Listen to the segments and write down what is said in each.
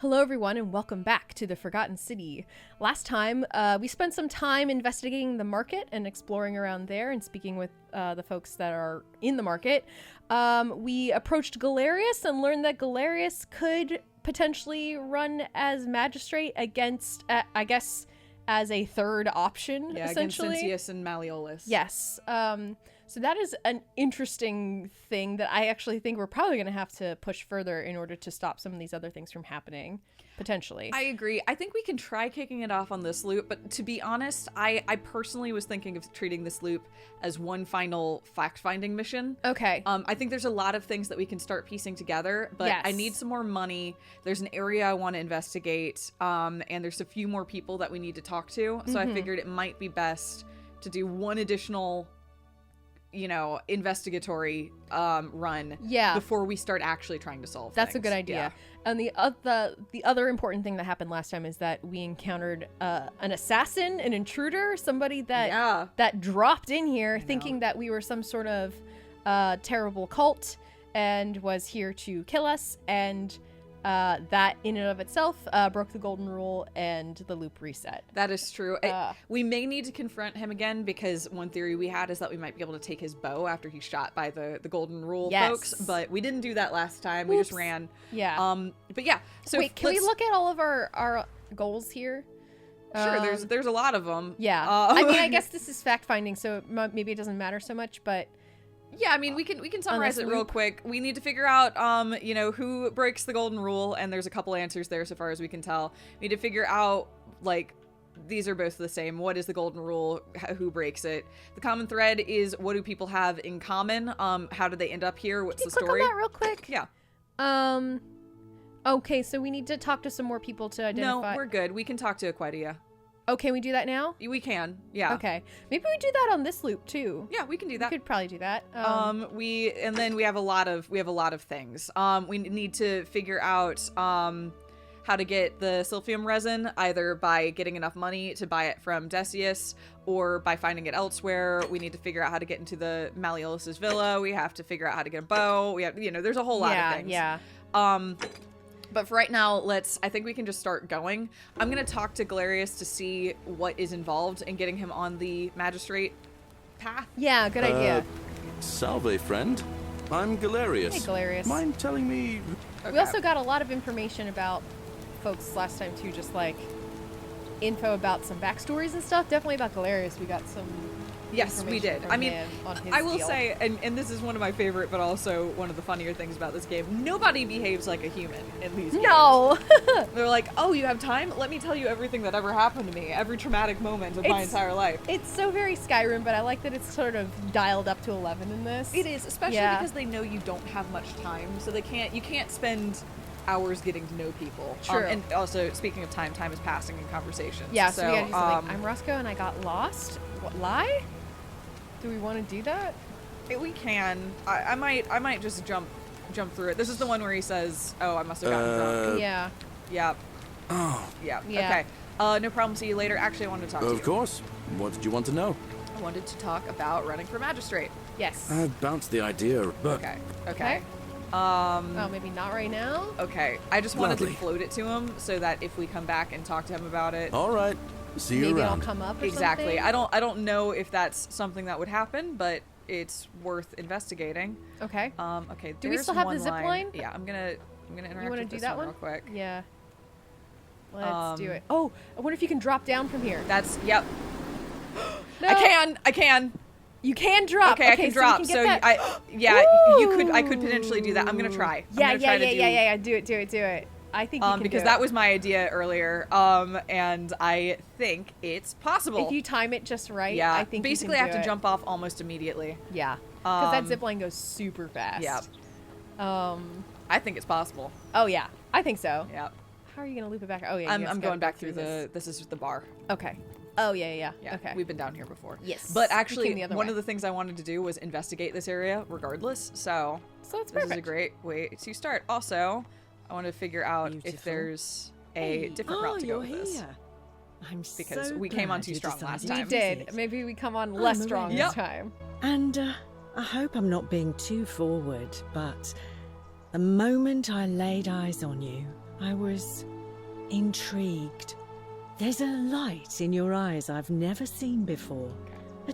Hello everyone and welcome back to the Forgotten City. Last time, we spent some time investigating the market and exploring around there and speaking with the folks that are in the market. We approached Galerius and learned that Galerius could potentially run as magistrate against, I guess, as a third option, essentially. Against Scintilla and Malleolus. Yes. So that is an interesting thing that I actually think we're probably going to have to push further in order to stop some of these other things from happening, potentially. I agree. I think we can try kicking it off on this loop, but to be honest, I personally was thinking of treating this loop as one final fact-finding mission. Okay. I think there's a lot of things that we can start piecing together, but Yes. I need some more money. There's an area I want to investigate, and there's a few more people that we need to talk to, so I figured it might be best to do one additional investigatory run before we start actually trying to solve That's things. A good idea. Yeah. And the other important thing that happened last time is that we encountered an assassin, an intruder, somebody that dropped in here thinking that we were some sort of terrible cult and was here to kill us, and that in and of itself broke the golden rule and the loop reset. That is true. We may need to confront him again, because one theory we had is that we might be able to take his bow after he's shot by the golden rule folks, but we didn't do that last time. Oops. We just ran. Yeah. But yeah. So wait, can we look at all of our goals here? Sure. There's a lot of them. Yeah. I mean, I guess this is fact finding, so maybe it doesn't matter so much, but. Yeah, I mean, we can summarize it real quick. We need to figure out, who breaks the golden rule, and there's a couple answers there so far as we can tell. We need to figure out, these are both the same. What is the golden rule? Who breaks it? The common thread is, what do people have in common? How did they end up here? What's the story? Click on that real quick? Yeah. Okay, so we need to talk to some more people to identify. No, we're good. We can talk to Aquidia. Oh, can we do that now? We can, yeah. Okay. Maybe we do that on this loop too. Yeah, we can do that. We could probably do that. We have a lot of things. We need to figure out how to get the silphium resin, either by getting enough money to buy it from Decius or by finding it elsewhere. We need to figure out how to get into the Malleolus's villa. We have to figure out how to get a bow. We have, there's a whole lot of things. Yeah. But for right now, I think we can just start going. I'm going to talk to Galerius to see what is involved in getting him on the magistrate path. Yeah, good idea. Salve, friend. I'm Galerius. Hey, Galerius. Mind telling me... Okay. We also got a lot of information about folks last time, too, just, info about some backstories and stuff. Definitely about Galerius, we got some Yes, we did. I mean, I will say, and this is one of my favorite, but also one of the funnier things about this game, nobody behaves like a human in these games. No! They're like, oh, you have time? Let me tell you everything that ever happened to me, every traumatic moment of my entire life. It's so very Skyrim, but I like that it's sort of dialed up to 11 in this. It is, especially because they know you don't have much time, so you can't spend hours getting to know people. True. And also, speaking of time is passing in conversation. Yeah, so we gotta do something. I'm Roscoe and I got lost. What, lie? Do we want to do that? We can. I might just jump through it. This is the one where he says, "Oh, I must have gotten drunk." Yeah. Yeah. Oh. Yeah. Yeah. Okay. No problem. See you later. Actually, I wanted to talk to you. Of course. What did you want to know? I wanted to talk about running for magistrate. Yes. I've bounced the idea, but... Okay. Oh, maybe not right now? Okay. I just wanted to Gladly. float it to him so that if we come back and talk to him about it. All right. See you maybe around. it'll come up or Exactly. something? I don't know if that's something that would happen, but it's worth investigating. Okay. Okay. Do we still have the zip line? Yeah, I'm gonna interact You want to with do this that one one real quick. Yeah. Let's do it. Oh, I wonder if you can drop down from here. Yep. No. I can. You can drop. Okay, I can drop. So you can get that. I could potentially do that. I'm gonna try. Yeah. Do it. I think you can because do that it. was my idea earlier. And I think it's possible. If you time it just right, yeah. I think basically you I can have do to jump off almost immediately. Yeah. Because that zip line goes super fast. Yeah. I think it's possible. Oh yeah, I think so. Yeah. How are you gonna loop it back? Oh yeah. I'm going back through this is the bar. Okay. Oh yeah. Yeah, Okay. we've been down here before. Yes. But We actually, came the other one way. of the things I wanted to do was investigate this area regardless. So it's this perfect. is a great way to start. Also, I want to figure out if Beautiful. there's a different route to go with this. I'm Because so we came on glad too you strong last decided time. We to did. visit. Maybe we come on less strong Maria. this time. And I hope I'm not being too forward, but the moment I laid eyes on you, I was intrigued. There's a light in your eyes I've never seen before.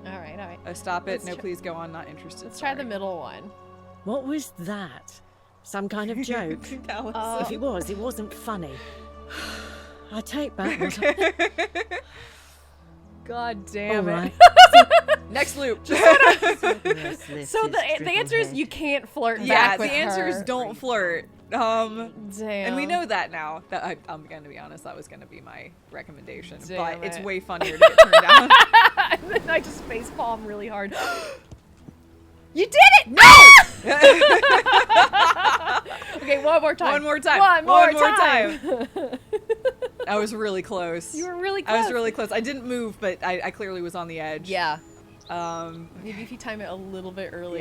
All right. Stop it. Let's Please go on. Not interested. Let's try the middle one. What was that? Some kind of joke? If it was, it wasn't funny. I take back what I... God damn All it. right. Next loop. So the answer is you can't flirt back with the answer is her. don't flirt. Damn. And we know that now. That I'm gonna be honest, that was gonna be my recommendation. Damn but it's it. way funnier to get turned down. And then I just facepalm really hard. You did it! No! Okay, one more time. One more time. One more time. I was really close. You were really close. I was really close. I didn't move, but I clearly was on the edge. Yeah. Maybe If you time it a little bit earlier.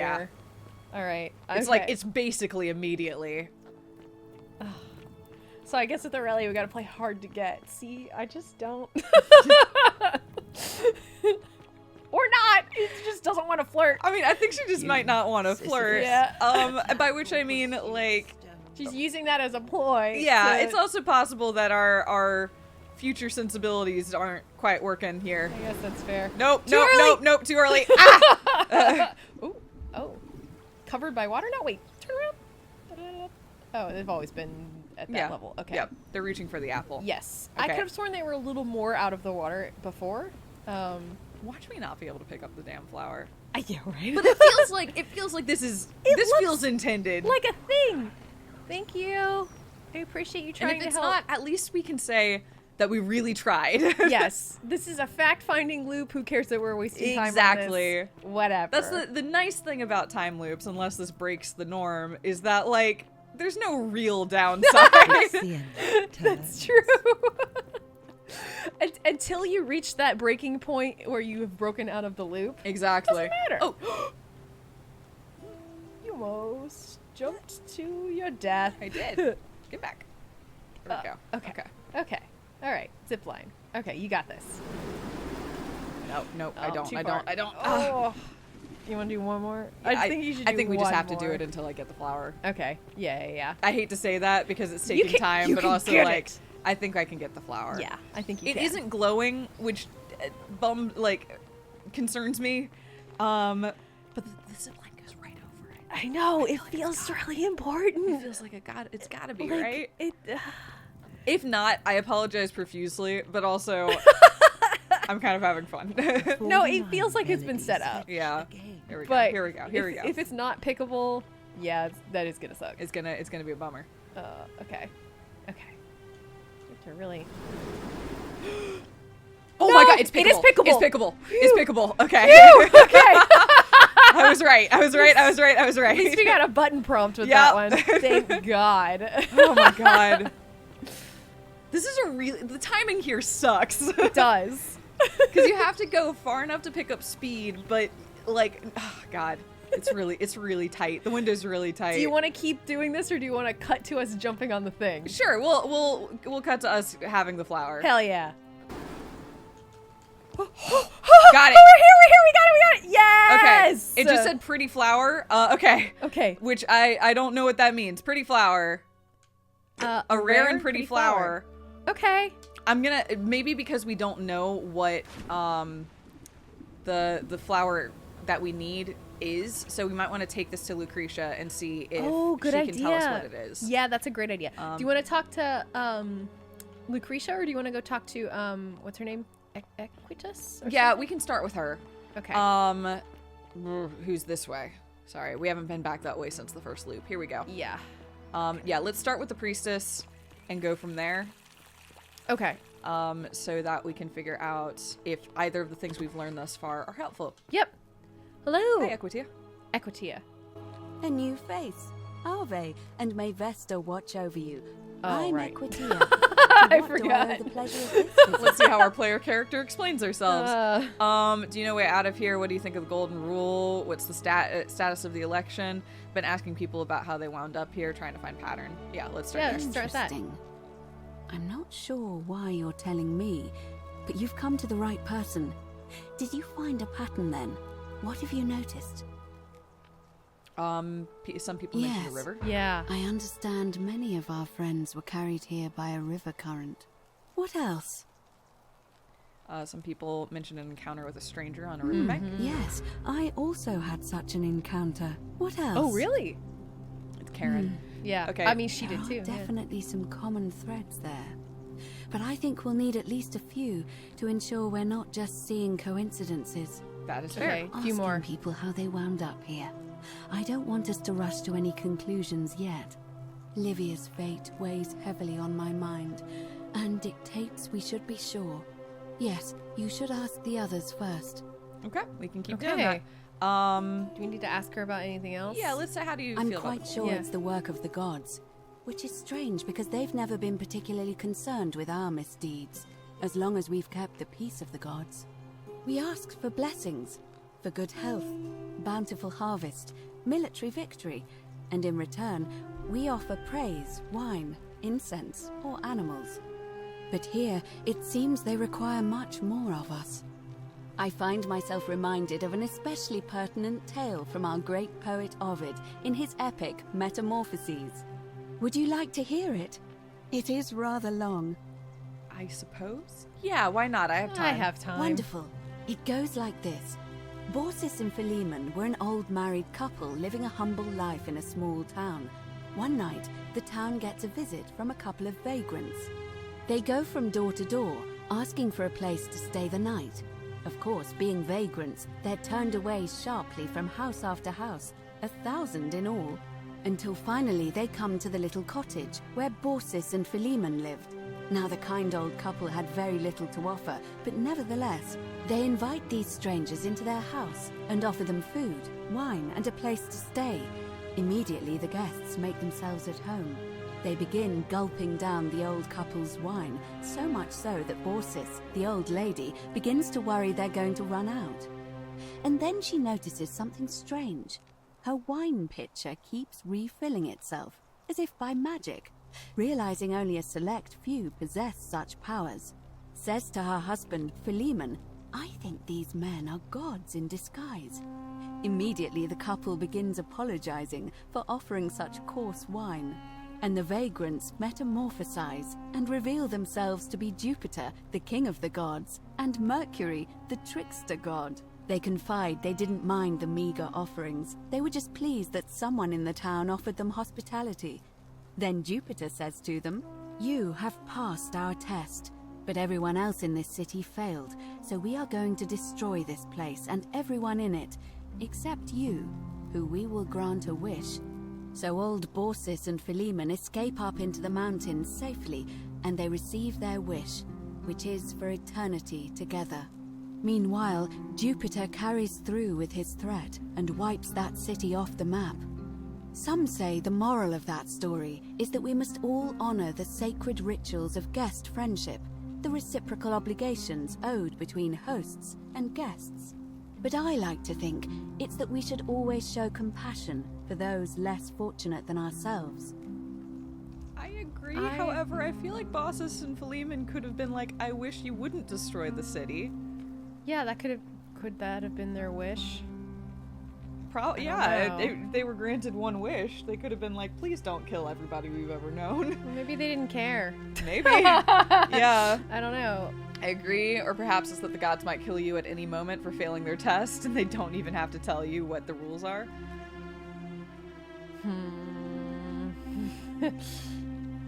Yeah. All right. It's like it's basically immediately. So I guess with Aurelia, we gotta play hard to get. See, I just don't. Or not. He just doesn't want to flirt. I mean, I think she just might not want to flirt. Yeah. By which I mean, like, She's using that as a ploy. yeah, to- it's also possible that our future sensibilities aren't quite working here. I guess that's fair. Nope, Too nope, early. nope, nope, too early. Ah! Ooh. Oh. Covered by water? No, wait. Turn around. Da-da-da. Oh, they've always been at that level. Okay. Yep, they're reaching for the apple. Yes. I Okay. could have sworn they were a little more out of the water before. Watch me not be able to pick up the damn flower. Yeah, right? But it feels like this looks feels intended. like a thing. Thank you. I appreciate you and trying if to it's help. not, at least we can say that we really tried. Yes, this is a fact-finding loop. Who cares that we're wasting time on Exactly. this? Whatever. That's the nice thing about time loops, unless this breaks the norm, is that, like, there's no real downside. That's true. Until you reach that breaking point where you have broken out of the loop. Exactly. Doesn't matter. Oh, You almost jumped to your death. I did. Get back. There we go. Okay. All right. Zip line. Okay, you got this. Nope, Oh, too far. I don't. Oh. You want to do one more? I think you should. I think we just one have to do more. it until I get the flower. Okay. Yeah. I hate to say that because it's taking can- time, you but can also, get like, it. I think I can get the flower. Yeah, I think you It can. isn't glowing, which concerns me. But the zip line goes right over it. I know. It feels really important. It feels like it's gotta be, Like, right? It. If not, I apologize profusely, but also I'm kind of having fun. No, it feels like it's been set up. Yeah. Here we go. But Here we go. Here we go. If it's not pickable, yeah, that is gonna suck. It's gonna be a bummer. Okay. To really. Oh No, my god, it's pickable. it is pickable. It's pickable. It's pickable. Okay. Okay. I was right. I was right. At least we got a button prompt with Yep. that one. Thank God. Oh my god. This is the timing here sucks. It does. Because you have to go far enough to pick up speed, but like, oh god, it's really tight. The window's really tight. Do you want to keep doing this, or do you want to cut to us jumping on the thing? Sure, we'll cut to us having the flower. Hell yeah. Got it. We're here. We got it. Yes. Okay. It just said pretty flower. Okay. Okay. Which I don't know what that means. Pretty flower. A rare and pretty flower. Okay. I'm gonna maybe because we don't know what the flower that we need is, so we might want to take this to Lucretia and see if good she idea. can tell us what it is. Yeah, that's a great idea. Do you want to talk to Lucretia, or do you want to go talk to what's her name? Equitas? Yeah, we can start with her. Okay. Who's this way? Sorry, we haven't been back that way since the first loop. Here we go. Yeah. Yeah, let's start with the priestess and go from there. Okay. So that we can figure out if either of the things we've learned thus far are helpful. Yep. Hello. Hey, Equitia. Equitia. A new face. Ave, and may Vesta watch over you. Oh, I'm right. Equitia. I What do forgot. owe the pleasure of this visit? Let's see how our player character explains ourselves. Uh. Do you know way out of here? What do you think of the golden rule? What's the status of the election? Been asking people about how they wound up here, trying to find pattern. Yeah, let's start Yeah, there. let's start with that. Interesting. I'm not sure why you're telling me, but you've come to the right person. Did you find a pattern then? What have you noticed? Some people mentioned the Yes. river. Yeah. I understand many of our friends were carried here by a river current. What else? Some people mentioned an encounter with a stranger on a riverbank. Yes, I also had such an encounter. What else? Oh, really? It's Karen. Yeah. Okay. I mean, she There did are too. yeah. definitely some common threads there. But I think we'll need at least a few to ensure we're not just seeing coincidences. That is fair. Okay, a few Asking more. people how they wound up here. I don't want us to rush to any conclusions yet. Livia's fate weighs heavily on my mind and dictates we should be sure. Yes, you should ask the others first. Okay, we can keep Okay. doing that. Do we need to ask her about anything else? Yeah, let's say, how do you I'm feel quite about sure Yeah. it's the work of the gods, which is strange because they've never been particularly concerned with our misdeeds, as long as we've kept the peace of the gods. We asked for blessings, for good health, bountiful harvest, military victory, and in return, we offer praise, wine, incense, or animals. But here, it seems they require much more of us. I find myself reminded of an especially pertinent tale from our great poet Ovid in his epic Metamorphoses. Would you like to hear it? It is rather long. I suppose? Yeah, why not? I have time. I have time. Wonderful. It goes like this. Baucis and Philemon were an old married couple living a humble life in a small town. One night, the town gets a visit from a couple of vagrants. They go from door to door, asking for a place to stay the night. Of course, being vagrants, they're turned away sharply from house after house, 1,000 in all, until finally they come to the little cottage where Baucis and Philemon lived. Now, the kind old couple had very little to offer, but nevertheless, they invite these strangers into their house and offer them food, wine, and a place to stay. Immediately, the guests make themselves at home. They begin gulping down the old couple's wine, so much so that Baucis, the old lady, begins to worry they're going to run out. And then she notices something strange. Her wine pitcher keeps refilling itself, as if by magic. Realizing only a select few possess such powers, says to her husband, Philemon, "I think these men are gods in disguise." Immediately the couple begins apologizing for offering such coarse wine, and the vagrants metamorphosize and reveal themselves to be Jupiter, the king of the gods, and Mercury, the trickster god. They confide they didn't mind the meager offerings. They were just pleased that someone in the town offered them hospitality. Then Jupiter says to them, "You have passed our test, but everyone else in this city failed, so we are going to destroy this place and everyone in it, except you, who we will grant a wish." So old Baucis and Philemon escape up into the mountains safely, and they receive their wish, which is for eternity together. Meanwhile, Jupiter carries through with his threat and wipes that city off the map. Some say the moral of that story is that we must all honor the sacred rituals of guest friendship, the reciprocal obligations owed between hosts and guests. But I like to think it's that we should always show compassion for those less fortunate than ourselves. I agree. However, I feel like Baucis and Philemon could have been like, "I wish you wouldn't destroy the city." Yeah, could that have been their wish? Yeah, know. they were granted one wish. They could have been like, "Please don't kill everybody we've ever known." Well, maybe they didn't care. Maybe. Yeah, I don't know. I agree. Or perhaps it's that the gods might kill you at any moment for failing their test, and they don't even have to tell you what the rules are.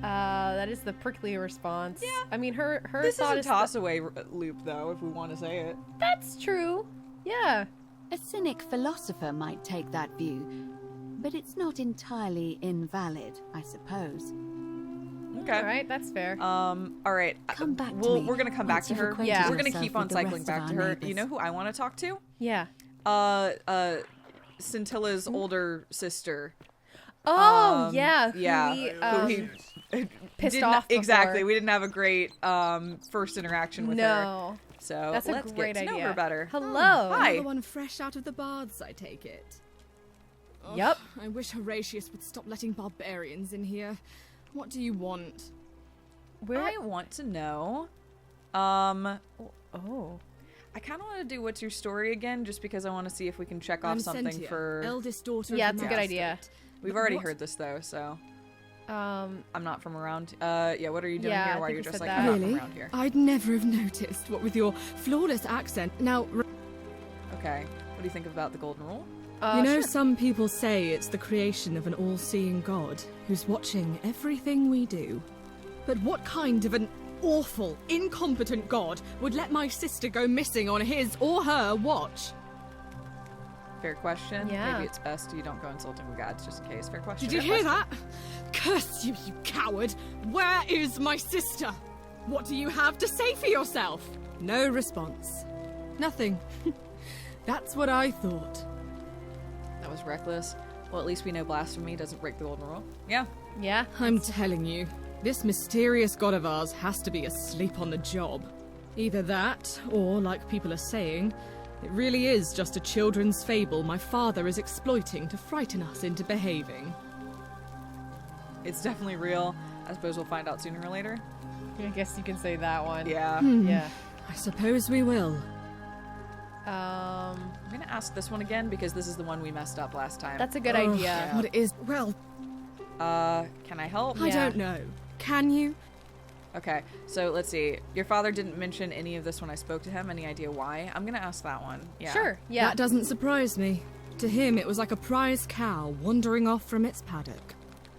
That is the prickly response. Yeah. I mean, her This is thought a is toss-away loop, though, if we want to say it. that's true. Yeah. A cynic philosopher might take that view, but it's not entirely invalid, I suppose. Okay. All right, that's fair. All right. Come back to me We're gonna come back once to you've her. acquainted Yeah. We're gonna yourself keep on with the cycling rest back of to our her. neighbors. You know who I want to talk to? Yeah. Scintilla's older sister. Oh, yeah. Who we pissed didn't- off before. Exactly. We didn't have a great first interaction with her. No. So That's let's a great get to know idea. her better. Hello. Hi. Another one fresh out of the baths, I take it. Ugh, Yep. I wish Horatius would stop letting barbarians in here. What do you want? Where? I want to know. Oh. I kind of want to do what's your story again, just because I want to see if we can check off I'm something Scintilla, for. eldest daughter Yeah, of it's the a good idea. magistrate. We've But already what- heard this though, so Um, I'm not from around. Yeah, what are you doing Yeah, I here? Why think you're you just said like that. I'm not from Really? around here? I'd never have noticed, what with your flawless accent. Now, Okay, what do you think about the golden rule? you know, sure. some people say it's the creation of an all-seeing God who's watching everything we do. But what kind of an awful, incompetent God would let my sister go missing on his or her watch? Fair question. Yeah. Maybe it's best you don't go insulting the gods, just in case. Fair question. Did you Fair hear question. that? Curse you, you coward! Where is my sister? What do you have to say for yourself? No response. Nothing. That's what I thought. That was reckless. Well, at least we know blasphemy doesn't break the golden rule. Yeah. Yeah. I'm telling you, this mysterious god of ours has to be asleep on the job. Either that, or, like people are saying, it really is just a children's fable my father is exploiting to frighten us into behaving. It's definitely real. I suppose we'll find out sooner or later. I guess you can say that one. Yeah. Yeah. I suppose we will. I'm gonna ask this one again because this is the one we messed up last time. That's a good Ugh, idea. What is... Well, Can I help? I Yeah. don't know. Can you? Okay, so let's see. Your father didn't mention any of this when I spoke to him. Any idea why? I'm gonna ask that one. Yeah. Sure. Yeah. That doesn't surprise me. To him, it was like a prize cow wandering off from its paddock.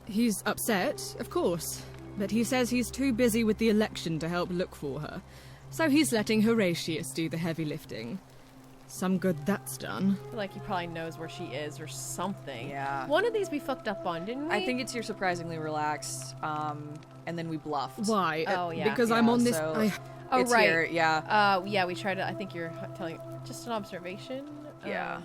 He's upset, of course, but he says he's too busy with the election to help look for her. So he's letting Horatius do the heavy lifting. Some good that's done. I feel like he probably knows where she is or something. Yeah. One of these we fucked up on, didn't we? I think it's you're surprisingly relaxed, and then we bluffed. Why? Oh, yeah. Because I'm Yeah, on this... so- Oh, it's right. here, yeah. Yeah, we tried to. I think you're telling just an observation. Yeah.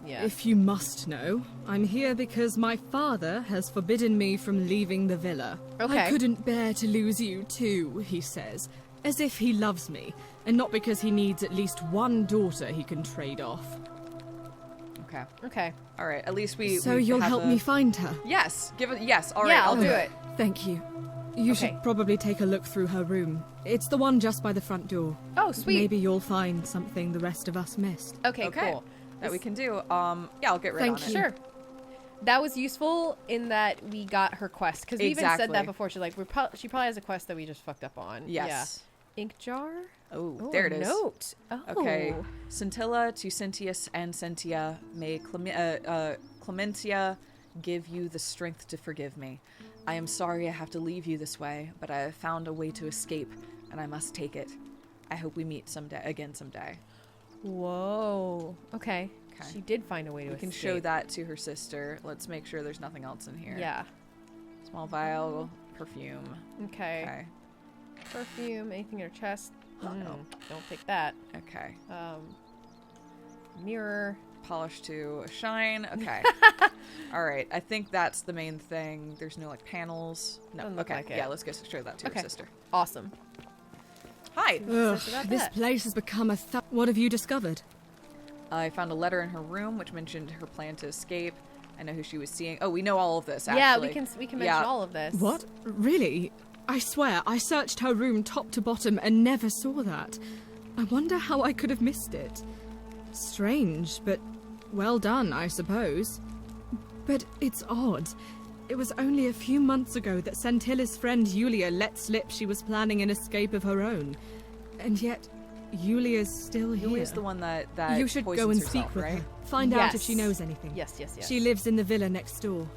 Yeah. If you must know, I'm here because my father has forbidden me from leaving the villa. Okay. I couldn't bear to lose you too, he says, as if he loves me, and not because he needs at least one daughter he can trade off. Okay. Okay. All right. At least we. So we you'll have help a- me find her? Yes. Give it. Yes. All right. Yeah, I'll I'll do it. Thank you. You Okay. should probably take a look through her room. It's the one just by the front door. Oh, sweet. Maybe you'll find something the rest of us missed. Okay, Okay. cool. That we can do. Yeah, I'll get right Thank on you. it. Sure. That was useful in that we got her quest because we even said Exactly. that before. She's like, she probably has a quest that we just fucked up on. Yes. Yeah. Ink jar. Oh, there it a is. Note. Oh. Okay. Scintilla to Cynthius and Cynthia, may Clementia give you the strength to forgive me. I am sorry I have to leave you this way, but I have found a way to escape, and I must take it. I hope we meet again someday. Whoa. Okay. Okay. She did find a way to We can escape. show that to her sister. Let's make sure there's nothing else in here. Yeah. Small vial, perfume. Okay. Okay. Perfume. Anything in her chest? No. Don't take that. Okay. Mirror. Polish to a shine. Okay. All right. I think that's the main thing. There's no like panels. No. Doesn't look Okay. like it. Yeah. Let's go show that to Okay. her sister. Awesome. Hi. Ugh, says about this that? place has become a What have you discovered? I found a letter in her room which mentioned her plan to escape. I know who she was seeing. Oh, we know all of this. Actually. Yeah, we can mention Yeah. all of this. What? Really? I swear, I searched her room top to bottom and never saw that. I wonder how I could have missed it. Strange, but well done, I suppose. But it's odd. It was only a few months ago that Scintilla's friend Yulia let slip she was planning an escape of her own. And yet, Yulia's still here. Who is the one that You should poisons go and herself, speak with right? her. Find out if she Yes. knows anything. Yes. She lives in the villa next door.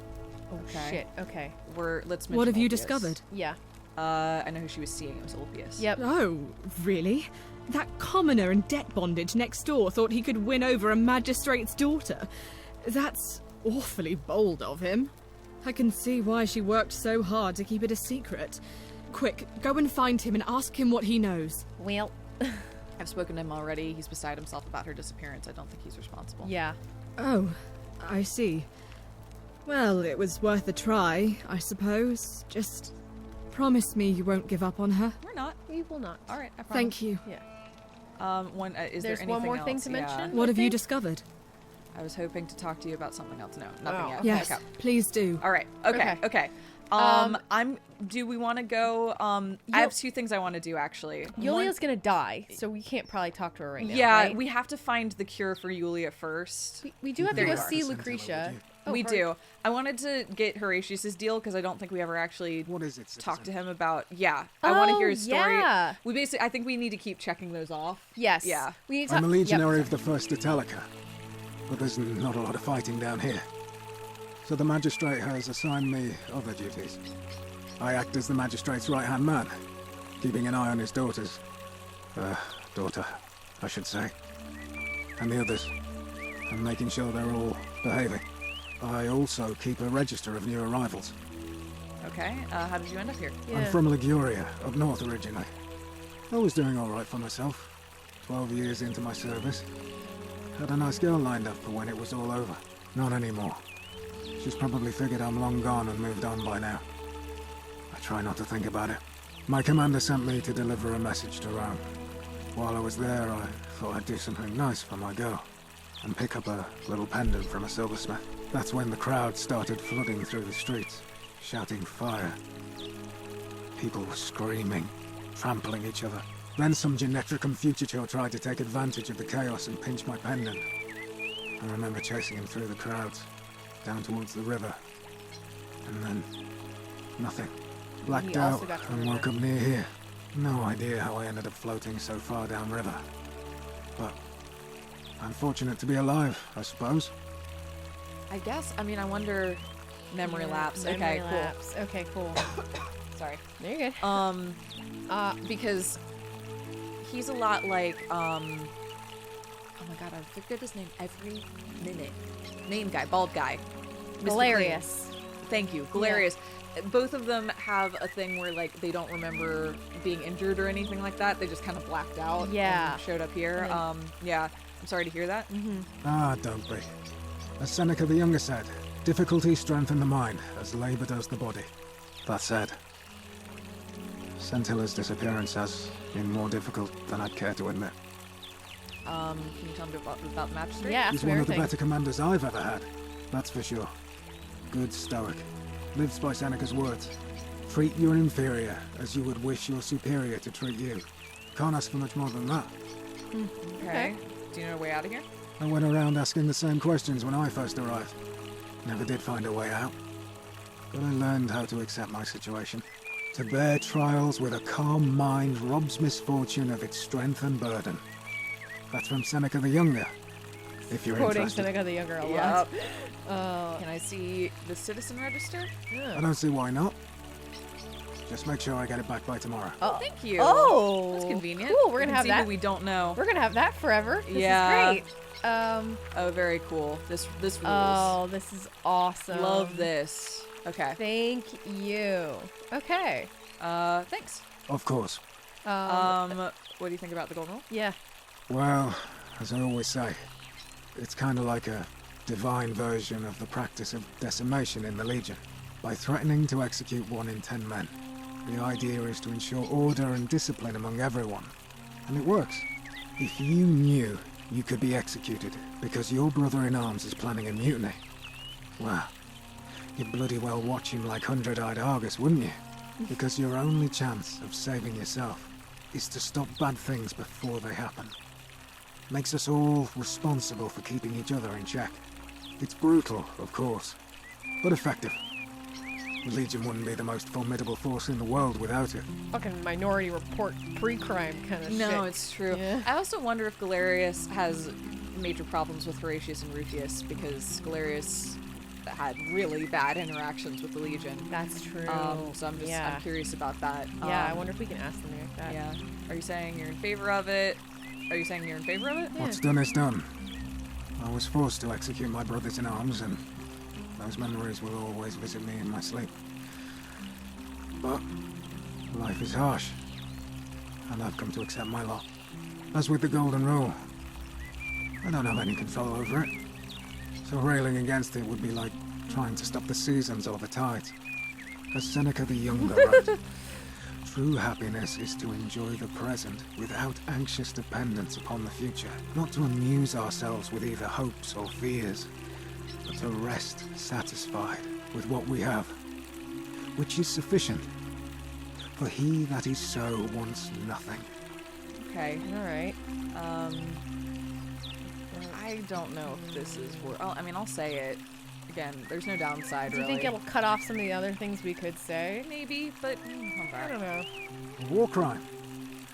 Oh Okay. shit. Okay. Let's mention What have you Ulpius. discovered? Yeah. I know who she was seeing. It was Ulpius. Yep. Oh, really? That commoner in debt bondage next door thought he could win over a magistrate's daughter. That's awfully bold of him. I can see why she worked so hard to keep it a secret. Quick, go and find him and ask him what he knows. Well. I've spoken to him already. He's beside himself about her disappearance. I don't think he's responsible. Yeah. Oh, I see. Well, it was worth a try, I suppose. Just promise me you won't give up on her. We're not. We will not. All right. I promise. Thank you. Yeah. Is There's there anything one more thing else? to Yeah. mention? What I have you think- discovered? I was hoping to talk to you about something else. No, nothing Oh. yet. Yes, Okay. please do. All right. Okay. Okay. Okay. Do we want to go? I have 2 things I want to do actually. Yulia's gonna die, so we can't probably talk to her right now. Yeah, right? we have to find the cure for Yulia first. We do have to There go you are. see Lucretia. Oh, we sorry. do. I wanted to get Horatius's deal because I don't think we ever actually What is it, talked to citizen? him about. Yeah, I want to hear his story. Yeah. We basically, I think we need to keep checking those off. Yes. Yeah. We need to I'm a yep. legionary of the 1st Italica, but there's not a lot of fighting down here. So the magistrate has assigned me other duties. I act as the magistrate's right-hand man, keeping an eye on his daughter, I should say, and the others, and making sure they're all behaving. I also keep a register of new arrivals. Okay. How did you end up here? Yeah. I'm from Liguria, up north originally. I was doing all right for myself. 12 years into my service. Had a nice girl lined up for when it was all over. Not anymore. She's probably figured I'm long gone and moved on by now. I try not to think about it. My commander sent me to deliver a message to Rome. While I was there, I thought I'd do something nice for my girl and pick up a little pendant from a silversmith. That's when the crowd started flooding through the streets, shouting fire. People were screaming, trampling each other. Then some Genetricum fugitor tried to take advantage of the chaos and pinch my pendant. I remember chasing him through the crowds, down towards the river. And then, nothing. Blacked He also out got to and the woke river. up near here. No idea how I ended up floating so far downriver. But I'm fortunate to be alive, I suppose. I guess. I mean, I wonder. Memory lapse. Memory Okay. lapse. Okay, cool. Cool. Sorry. No, you're good. Because he's a lot like oh my god, I forget his name every minute. Main guy, bald guy. Mr. Hilarious. Clean. Thank you, Galerius. Both of them have a thing where like they don't remember being injured or anything like that. They just kind of blacked out. Yeah. And showed up here. Yeah. I'm sorry to hear that. Ah, don't be. As Seneca the Younger said, difficulty strengthens the mind, as labor does the body. That said, Scintilla's disappearance has been more difficult than I'd care to admit. Can you tell me about the magistrate? Yeah, He's ask me one of the everything. better commanders I've ever had, that's for sure. Good stoic, lives by Seneca's words. Treat your inferior as you would wish your superior to treat you. Can't ask for much more than that. Okay. Do you know a way out of here? I went around asking the same questions when I first arrived. Never did find a way out. But I learned how to accept my situation. To bear trials with a calm mind robs misfortune of its strength and burden. That's from Seneca the Younger, if you're Quoting interested. Seneca the Younger a Yep. lot. Can I see the citizen register? I don't see why not. Just make sure I get it back by tomorrow. Oh, Thank you. Oh, That's convenient. Cool. We're We gonna can have see that. who we don't know. We're gonna have that forever. This Yeah. is great. Oh, very cool. This rules. Oh, this is awesome. Love this. Okay. Thank you. Okay. Thanks. Of course. What do you think about the golden rule? Yeah. Well, as I always say, it's kind of like a divine version of the practice of decimation in the Legion. By threatening to execute 1 in 10 men, the idea is to ensure order and discipline among everyone. And it works. If you knew you could be executed because your brother-in-arms is planning a mutiny, well, you'd bloody well watch him like 100-eyed Argus, wouldn't you? Because your only chance of saving yourself is to stop bad things before they happen. Makes us all responsible for keeping each other in check. It's brutal, of course, but effective. The Legion wouldn't be the most formidable force in the world without it. Fucking Minority Report pre-crime kind of shit. No, it's true. Yeah. I also wonder if Galerius has major problems with Horatius and Rufius because Galerius had really bad interactions with the Legion. That's true. So I'm just Yeah. I'm curious about that. Yeah, I wonder if we can ask something like that. Yeah. Are you saying you're in favor of it? Are you saying you're in favor of it? Yeah. What's done is done. I was forced to execute my brothers in arms, and those memories will always visit me in my sleep. But life is harsh, and I've come to accept my lot. As with the Golden Rule, I don't have any control over it, so railing against it would be like trying to stop the seasons or the tides. As Seneca the Younger wrote, true happiness is to enjoy the present without anxious dependence upon the future, not to amuse ourselves with either hopes or fears, but to rest satisfied with what we have. which is sufficient. For he that is so wants nothing. Okay. All right. I don't know if this is I'll say it. Again, there's no downside, Do you really. think it'll cut off some of the other things we could say? Maybe, but I don't know. A war crime.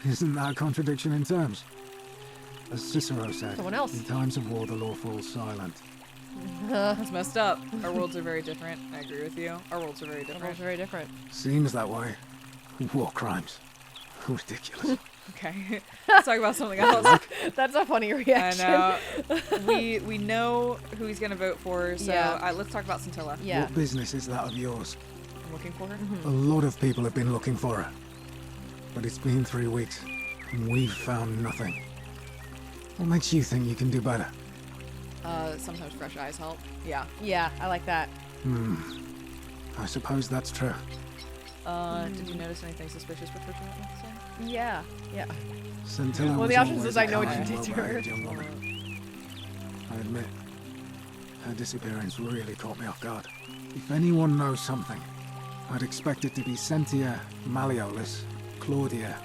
Isn't that a contradiction in terms? As Cicero said, Someone else. in times of war the law falls silent. That's messed up. Our worlds are very different. I agree with you. Our worlds are very The different. world's very different. Seems that way. War crimes. Ridiculous. Okay. Let's talk about something else. That's a funny I reaction. know. We know who he's gonna vote for, so Yeah. let's talk about Scintilla. Yeah. What business is that of yours? I'm looking for her. A lot of people have been looking for her. But it's been 3 weeks, and we've found nothing. What makes you think you can do better? Sometimes fresh eyes help. Yeah. Yeah, I like that. I suppose that's true. Did you notice anything suspicious with her last time? Yeah. Yeah. Scintilla Well, was the options always is I a know what kind, you did to her. well-behaved young woman. I admit, her disappearance really caught me off guard. If anyone knows something, I'd expect it to be Scintilla, Malleolus, Claudia,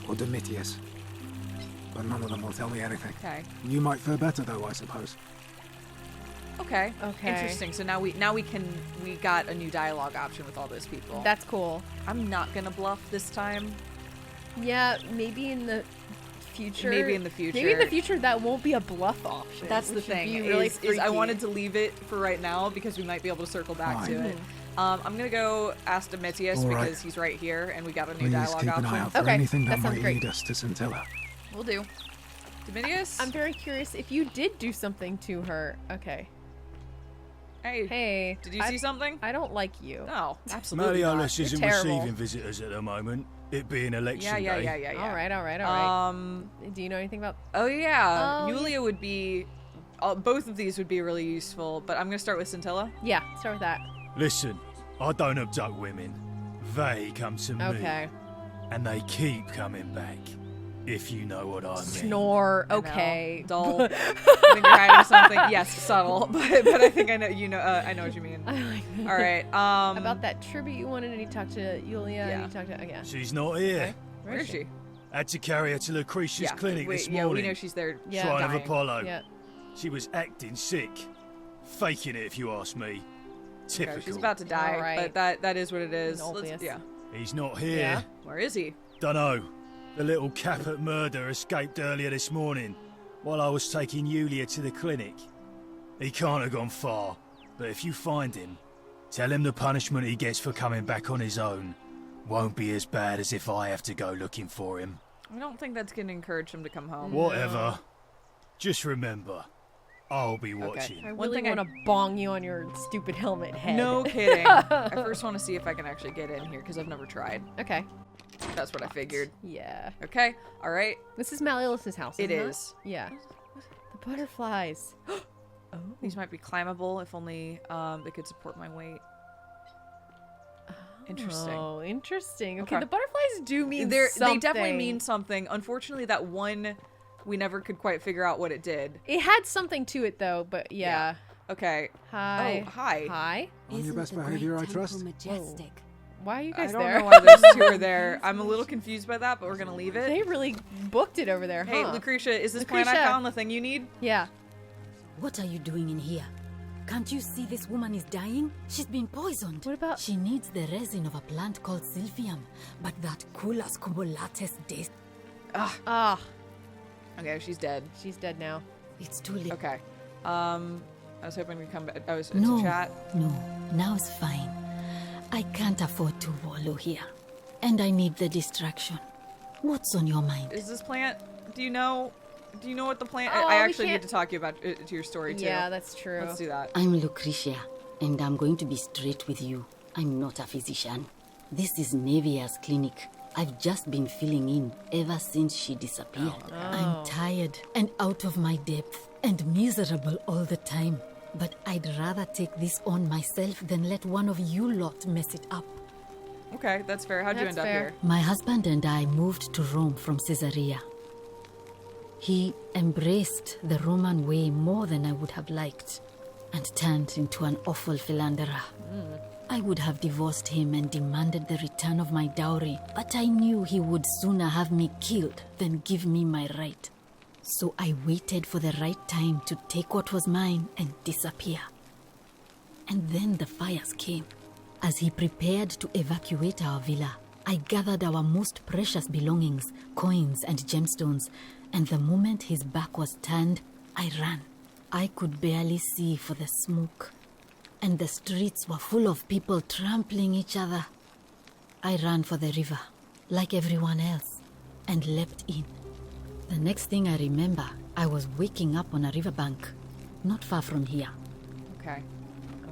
or Domitius. But none of them will tell me anything. Okay. You might fare better, though, I suppose. Okay. Okay. Interesting. So now we got a new dialogue option with all those people. That's cool. I'm not gonna bluff this time. Yeah, maybe in the future. Maybe in the future. Maybe in the future that won't be a bluff option. That's the which would thing. be really Is I freaky. wanted to leave it for right now because we might be able to circle back to it. I'm gonna go ask Domitius All right. because he's right here and we got a new Please dialogue keep an option. eye out for Okay, anything that that sounds might great. lead us to Scintilla. We'll do. Domitius? I'm very curious if you did do something to her. Okay. Hey. Hey. Did you see something? I don't like you. No, absolutely Malleolus You're isn't terrible. receiving visitors at the moment, it being not. election Yeah. day. All right. Do you know anything about? Oh yeah. Oh, Yulia would be. Both of these would be really useful, but I'm gonna start with Scintilla. Yeah, start with that. Listen, I don't abduct women. They come to me. Okay. And they keep coming back. If you know what I mean. Snore. I know. Okay. Dull. I think you're hiding something. Yes, subtle, but I think I know. I know what you mean. I like that. All right. About that tribute you wanted, and you talked to Yulia. Yeah. And you talked to again. She's not here. Okay. Where is she? Had to carry her to Lucretia's clinic this Yeah, we morning. know she's there. Yeah. Shrine of dying. Apollo. Yeah. She was acting sick. Faking it, if you ask me. Typical. Okay, she's about to die, All right. but that is what it is. Obvious. Yeah. He's not here. Yeah. Where is he? Dunno. The little cap at murder escaped earlier this morning while I was taking Yulia to the clinic. He can't have gone far, but if you find him, tell him the punishment he gets for coming back on his own won't be as bad as if I have to go looking for him. I don't think that's going to encourage him to come home. Whatever. Just remember, I'll be watching. I One really thing want to bong you on your stupid helmet head. No kidding. I first want to see if I can actually get in here because I've never tried. Okay. That's what I figured. Yeah. Okay. All right. This is Malleolus's house. It isn't is. Yeah. The butterflies. These might be climbable if only they could support my weight. Interesting. Oh, interesting. Okay, Okay. the butterflies do mean They something. definitely mean something. Unfortunately, that one, we never could quite figure out what it did. It had something to it though, but yeah. Okay. Hi. Oh, hi. Hi. On your Isn't best the behavior, great I trust. temple majestic? Why are you I guys don't there? know why those two are there. I'm a little confused by that, but we're gonna leave it. They really booked it over there, Hey, huh? Lucretia, is this plant I Lucretia. found the thing you need? Yeah. What are you doing in here? Can't you see this woman is dying? She's been poisoned. What about- She needs the resin of a plant called Sylphium, but that Culus cumulatus des... Ah, Okay, she's dead. she's dead now. It's too late. Okay. I was hoping we'd come back. I was No, to chat. no, now it's fine. I can't afford to wallow here. And I need the distraction. What's on your mind? Is this plant? Do you know what the plant? Oh, I we actually need can't- to talk to you about to your story too. Yeah, that's true. Let's do that. I'm Lucretia, and I'm going to be straight with you. I'm not a physician. This is Nevia's clinic. I've just been filling in ever since she disappeared. I'm tired and out of my depth and miserable all the time. But I'd rather take this on myself than let one of you lot mess it up. Okay, that's fair. How'd you That's end fair. up here? My husband and I moved to Rome from Caesarea. He embraced the Roman way more than I would have liked and turned into an awful philanderer. I would have divorced him and demanded the return of my dowry, but I knew he would sooner have me killed than give me my right. So I waited for the right time to take what was mine and disappear. And then the fires came. As he prepared to evacuate our villa, I gathered our most precious belongings, coins and gemstones, and the moment his back was turned, I ran. I could barely see for the smoke, and the streets were full of people trampling each other. I ran for the river, like everyone else, and leapt in. The next thing I remember, I was waking up on a riverbank, not far from here. Okay.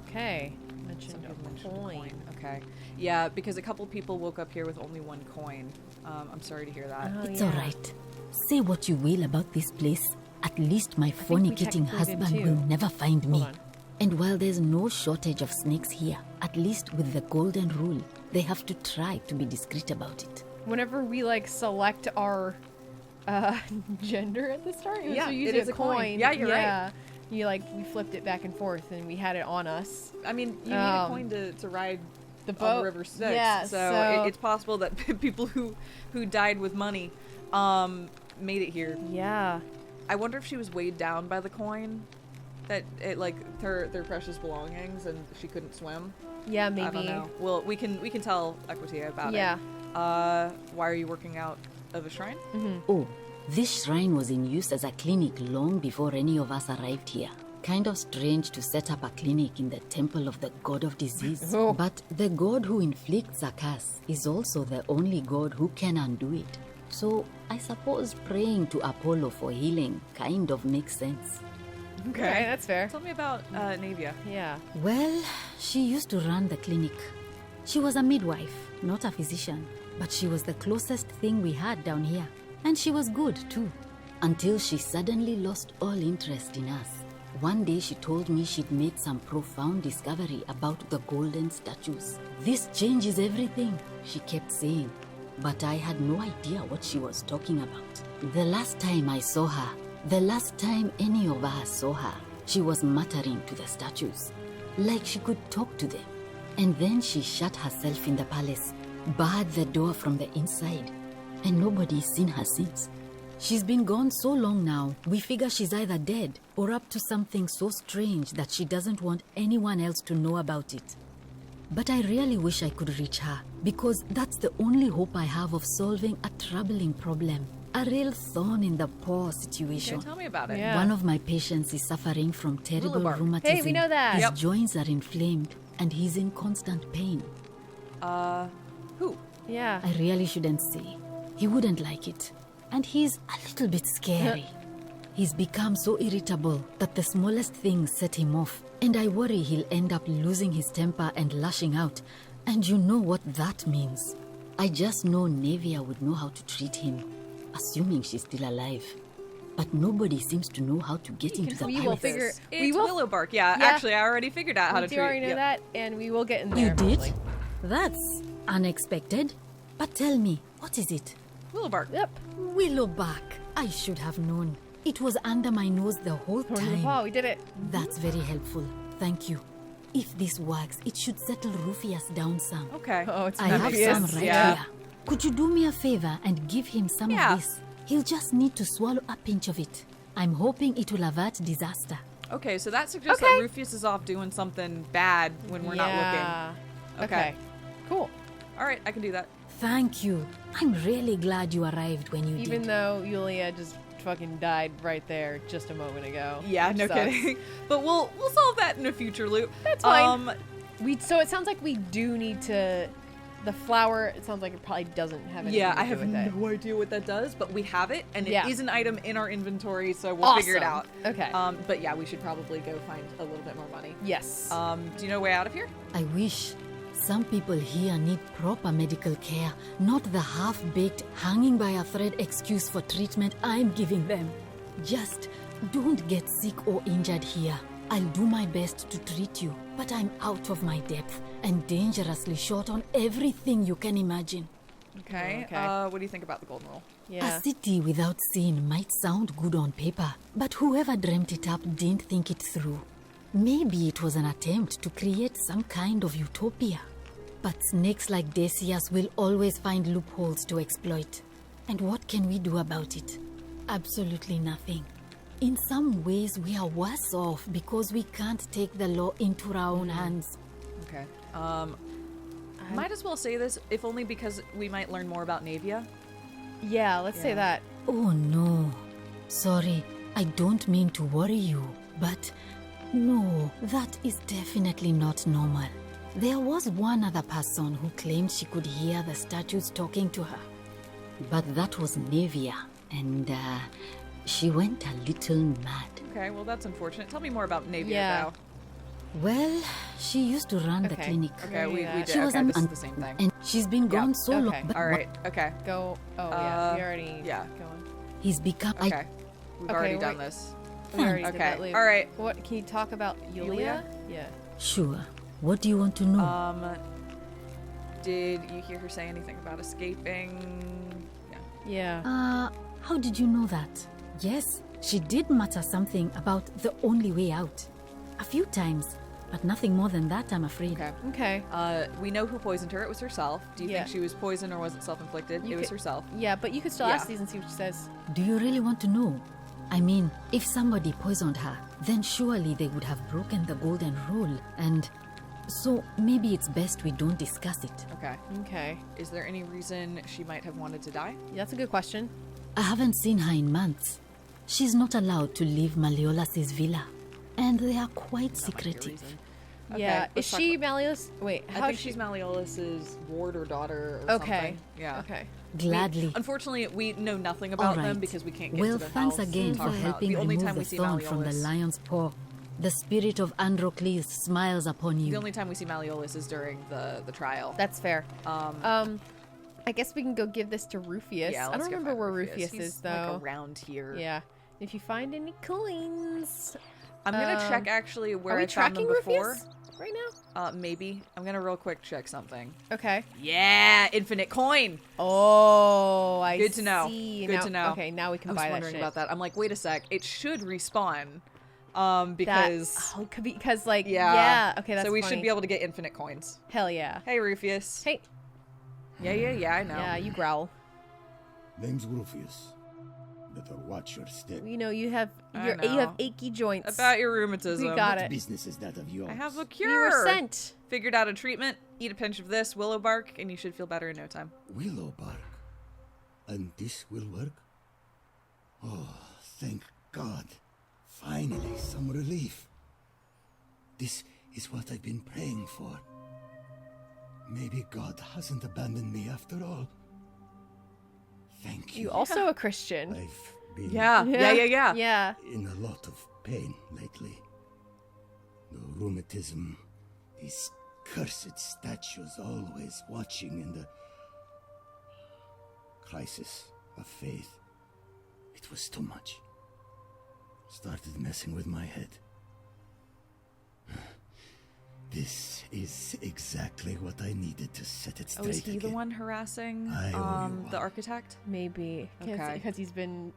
Okay. Mentioned Some people a mentioned coin. Okay. Yeah, because a couple people woke up here with only one coin. I'm sorry to hear that. Oh, It's yeah. all right. Say what you will about this place. At least my fornicating technically did husband too. will never find me. Hold on. And while there's no shortage of snakes here, at least with the golden rule, they have to try to be discreet about it. Whenever we like select our gender at the start, Yeah, so it is a coin. Yeah, you're right. You we flipped it back and forth and we had it on us. I mean, you need a coin to ride The on boat. the River Styx. Yeah, so it's possible that people who died with money made it here. Yeah. I wonder if she was weighed down by the coin, that it their precious belongings, and she couldn't swim. Yeah, maybe. I don't know. Well, we can tell Equitia about Yeah. it. Why are you working out of a shrine? Oh, this shrine was in use as a clinic long before any of us arrived here. Kind of strange to set up a clinic in the temple of the god of disease. Oh. But the god who inflicts a curse is also the only god who can undo it. So I suppose praying to Apollo for healing kind of makes sense. Okay, that's fair. Tell me about Navia. Yeah. Well, she used to run the clinic. She was a midwife, not a physician, but she was the closest thing we had down here. And she was good, too. Until she suddenly lost all interest in us. One day she told me she'd made some profound discovery about the golden statues. This changes everything, she kept saying. But I had no idea what she was talking about. The last time I saw her, the last time any of us saw her, she was muttering to the statues, like she could talk to them. And then she shut herself in the palace, barred the door from the inside, and nobody's seen her since. She's been gone so long now, we figure she's either dead or up to something so strange that she doesn't want anyone else to know about it. But I really wish I could reach her, because that's the only hope I have of solving a troubling problem. A real thorn in the paw situation. Okay, tell me about it. Yeah. One of my patients is suffering from terrible Rhubarb. rheumatism. Hey, we know that. His Yep. joints are inflamed, and he's in constant pain. Who? Yeah. I really shouldn't say. He wouldn't like it. And he's a little bit scary. He's become so irritable that the smallest things set him off. And I worry he'll end up losing his temper and lashing out. And you know what that means. I just know Navia would know how to treat him, assuming she's still alive. But nobody seems to know how to get into the we palace. will figure- It's We will- Willow Bark. Yeah, Yeah. actually, I already figured out how We to do treat. already know yep. that, and we will get in there. You did? eventually. That's unexpected. But tell me, what is it? Willow Bark. Yep. Willowbark. I should have known. It was under my nose the whole Horn of the time. paw, we did it. That's very helpful. Thank you. If this works, it should settle Rufius down some. Okay. Oh, it's I have obvious. some right yeah. here. Could you do me a favor and give him some Yeah. of this? He'll just need to swallow a pinch of it. I'm hoping it will avert disaster. Okay, so that suggests that Rufius is off doing something bad when we're not Yeah. looking. Okay. Cool. All right, I can do that. Thank you. I'm really glad you arrived when you Even did. though Yulia just fucking died right there just a moment ago. Yeah, which no sucks. kidding. But we'll solve that in a future loop. That's fine. So it sounds like we do need to. The flower. It sounds like it probably doesn't have anything Yeah, to I do have with it. no idea what that does, but we have it, and it Yeah. is an item in our inventory, so we'll figure it out. Awesome. Okay. But yeah, we should probably go find a little bit more money. Yes. Do you know a way out of here? I wish. Some people here need proper medical care, not the half-baked, hanging by a thread excuse for treatment I'm giving them. Just don't get sick or injured here. I'll do my best to treat you, but I'm out of my depth and dangerously short on everything you can imagine. Okay. Okay. What do you think about the golden rule? yeah. A city without sin might sound good on paper, but whoever dreamt it up didn't think it through. Maybe it was an attempt to create some kind of utopia. But snakes like Decius will always find loopholes to exploit. And what can we do about it? Absolutely nothing. In some ways, we are worse off because we can't take the law into our own hands. Okay. Might as well say this, if only because we might learn more about Navia. Yeah, let's say that. Oh no. Sorry, I don't mean to worry you, but no, that is definitely not normal. There was one other person who claimed she could hear the statues talking to her. But that was Navia, and she went a little mad. Okay, well that's unfortunate. Tell me more about Navia Yeah. now. Well, she used to run the clinic. Okay, we did. She was okay, a this is the same thing. And she's been gone so long. okay. But Alright, okay. Go. Oh, yeah. We already yeah. going. he's become... Okay. We've already wait. done this. We already did Okay, that. Leave. alright. What, can you talk about Yulia? Yeah. Sure. What do you want to know? Did you hear her say anything about escaping? Yeah. Yeah. How did you know that? Yes, she did mutter something about the only way out. A few times, but nothing more than that, I'm afraid. Okay. Okay. We know who poisoned her. It was herself. Do you Yeah. think she was poisoned or was it self-inflicted? You It was could- herself. Yeah, but you could still Yeah. ask these and see what she says. Do you really want to know? I mean, if somebody poisoned her, then surely they would have broken the golden rule, and so maybe it's best we don't discuss it. Okay. Okay. Is there any reason she might have wanted to die? Yeah, that's a good question. I haven't seen her in months. She's not allowed to leave Malleolus's villa, and they are quite secretive. Okay, Yeah. let's Is talk she Malleolus? Wait, I how think is she's she? Malleolus's ward or daughter or Okay. something. Yeah. Okay. Gladly. Unfortunately, we know nothing All about right. them because we can't get Well, to their thanks house again and for talk about- helping the only remove time the we see thorn from the Malleolus. lion's paw. The spirit of Androcles smiles upon you. The only time we see Malleolus is during the trial. That's fair. I guess we can go give this to Rufius. Yeah, I let's don't go remember find where Rufius. Rufius He's, is though. like around here. Yeah. If you find any coins, I'm gonna check actually where are we I found them tracking before. Rufius right now? Maybe. I'm gonna real quick check something. Okay. Yeah, infinite coin. Oh, I Good to know. see. Good Now- to know. Okay, now we can I was buy that wondering shit. about that. I'm like, wait a sec. It should respawn. That- Because because like yeah. okay, that's so we funny. should be able to get infinite coins. Hell yeah. Hey, Rufius. Hey. Yeah. I know. Yeah, you growl. Name's Rufius. Better watch your step. You know you have I you know. have achy joints. About your rheumatism. We got What it. business is that of yours? I have a We cure. were sent. Figured out a treatment. Eat a pinch of this willow bark, and you should feel better in no time. Willow bark. And this will work? Oh, thank God. Finally, some relief. This is what I've been praying for. Maybe God hasn't abandoned me after all. Thank you. You also a Christian. I've been Yeah. Yeah. in a lot of pain lately. The rheumatism, these cursed statues always watching, and the crisis of faith. It was too much. Started messing with my head. This is exactly what I needed to set it straight Oh, is he the again. one harassing I owe you the one. architect? Maybe Okay. because he's been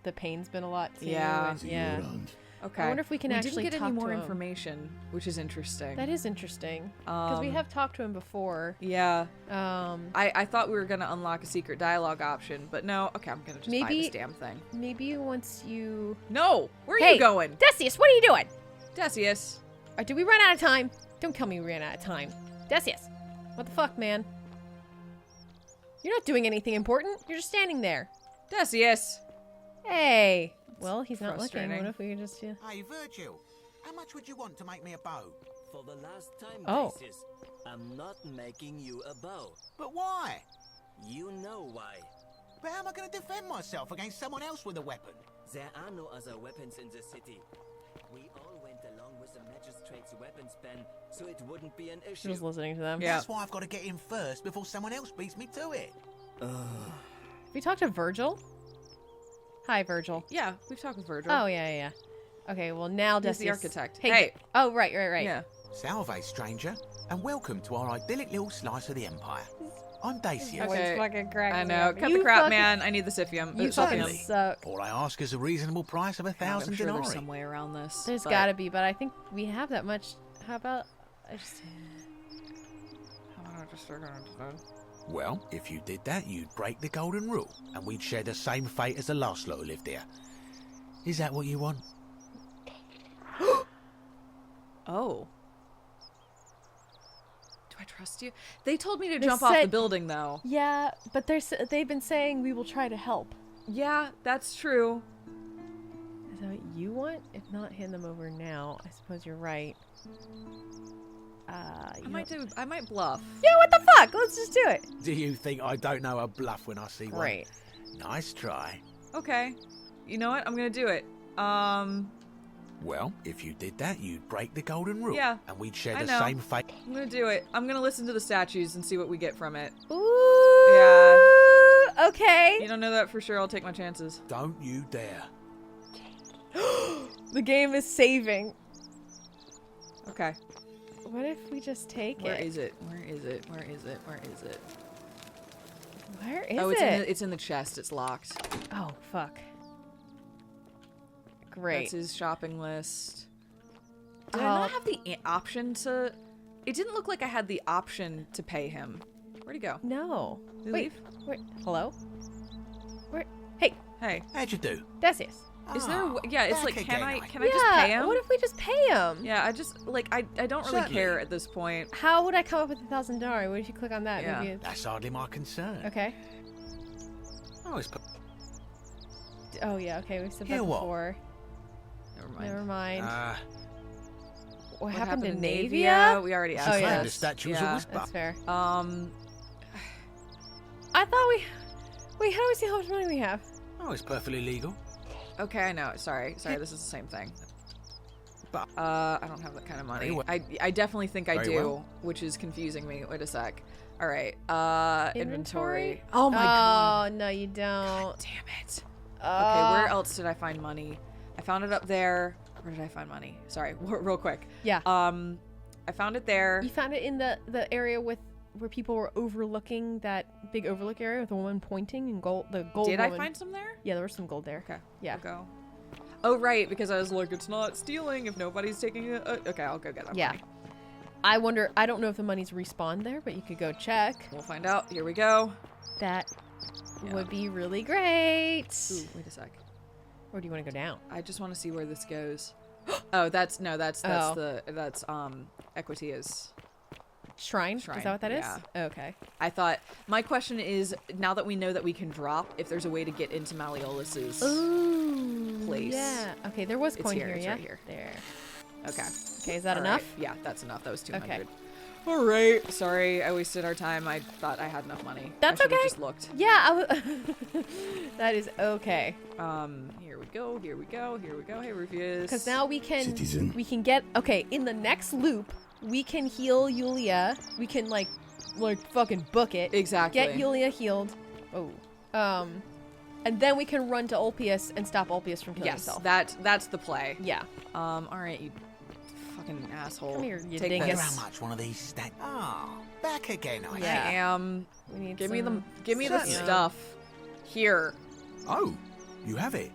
the pain's been a lot too. Yeah. and- See you yeah. around. Okay. I wonder if we can we actually didn't get talk any more to him. information, which is interesting. That is interesting because we have talked to him before. Yeah. Um, I thought we were gonna unlock a secret dialogue option, but no. Okay, I'm gonna just buy Maybe- this damn thing. maybe once you. No, where are Hey, you going, Decius, what are you doing? Decius? Did we run out of time? Don't tell me we ran out of time. Decius, what the fuck, man? You're not doing anything important. You're just standing there. Decius. Hey. Well, he's not looking. frustrating. What if we could just? Yeah. Hey, Virgil, how much would you want to make me a bow? For the last time, Oh. Thesis, I'm not making you a bow. But why? You know why. But how am I going to defend myself against someone else with a weapon? There are no other weapons in the city. We all went along with the magistrate's weapons ban, so it wouldn't be an issue. Just listening to them. Yeah. That's why I've got to get in first before someone else beats me to it. We talked to Virgil. Hi, Virgil. Yeah, we've talked with Virgil. Oh yeah. Okay, well now He's the Decius. architect. Hey. Hey. Oh right. Yeah. Salve, stranger, and welcome to our idyllic little slice of the Empire. I'm Dacius. Okay. Fucking cracks I me know. up. Cut You the crap, fucking- man. I need the Siphium. You fucking Certainly. suck. All I ask is a reasonable price of 1,000 I'm sure denarii. there's some way around this. There's but- gotta be, but I think we have that much. How about I just... Well, if you did that, you'd break the golden rule, and we'd share the same fate as the last lot who lived here. Is that what you want? Oh. Do I trust you? They told me to They jump off the said- building, though. Yeah, but they've been saying we will try to help. Yeah, that's true. Is that what you want? If not, hand them over now. I suppose you're right. I might bluff. Yeah, what the fuck? Let's just do it. Do you think I don't know a bluff when I see one? Great. Nice try. Okay. You know what? I'm gonna do it. Well, if you did that, you'd break the golden rule. Yeah, And we'd share I the know. same fate. I'm gonna do it. I'm gonna listen to the statues and see what we get from it. Ooh. Yeah. Okay. You don't know that for sure. I'll take my chances. Don't you dare. The game is saving. Okay. What if we just take Where it? is it? Where is it? Where is it? Where is it? Where is oh, it? it's in the chest. It's locked. Oh, fuck. Great. That's his shopping list. Did I not have the option to... It didn't look like I had the option to pay him. Where'd he go? No. Did he Wait. leave? Wait. Hello? Where? Hey. Hey. How'd you do? Decius. Is there a yeah, it's back like, can again, I I- just pay him? What if we just pay him? Yeah, I just, like, I don't really Certainly. care at this point. How would I come up with 1,000 denarii? What if you click on that? Yeah. Maybe That's hardly my concern. Okay. Oh, it's... Oh, yeah, okay. We've said Here that what? before. Never mind. Never mind. What what happened to in Navia? We already asked Oh, that. yeah. The statues Yeah. always That's fair. I thought we... Wait, how do we see how much money we have? Oh, it's perfectly legal. Okay, I know. Sorry, this is the same thing. But I don't have that kind of money. Very well. I definitely think I Very do, well. which is confusing me. Wait a sec. All right. Inventory. Oh Oh my god. no, you don't. Damn it. Okay, where else did I find money? I found it up there. Where did I find money? Sorry, real quick. Yeah. I found it there. You found it in the area with where people were overlooking that big overlook area with the woman pointing and gold. The gold. Did woman. I find some there? Yeah, there was some gold there. Okay. Yeah. I'll go. Oh right, because I was like, it's not stealing if nobody's taking it. Okay, I'll go get that. Yeah. Money. I wonder. I don't know if the money's respawned there, but you could go check. We'll find out. Here we go. That Yeah. would be really great. Ooh, wait a sec. Or do you want to go down? I just want to see where this goes. Oh, that's Equitia's Shrine? Is that what that is? yeah. Okay. I thought my question is, now that we know that we can drop, if there's a way to get into Malleolus's place. Yeah. Okay, there was It's coin here, here, it's yeah? right here. There. Okay. Okay, is that All enough? right. Yeah, that's enough. That was 200. Okay. All right. Sorry, I wasted our time. I thought I had enough money. That's I should've okay. just looked. Yeah, that is okay. Here we go. Here we go. Here we go. Hey, Rufus. Because now we can Citizen. get in the next loop we can heal Yulia. We can like fucking book it. Exactly. Get Yulia healed. Oh. And then we can run to Ulpius and stop Ulpius from killing himself. That's the play. Yeah. All right, you fucking asshole. Come here, you Take dingus. this. How much one of these stack? Oh, back again, I Yeah. I am. We need Give me the Certainly. stuff. Here. Oh, you have it.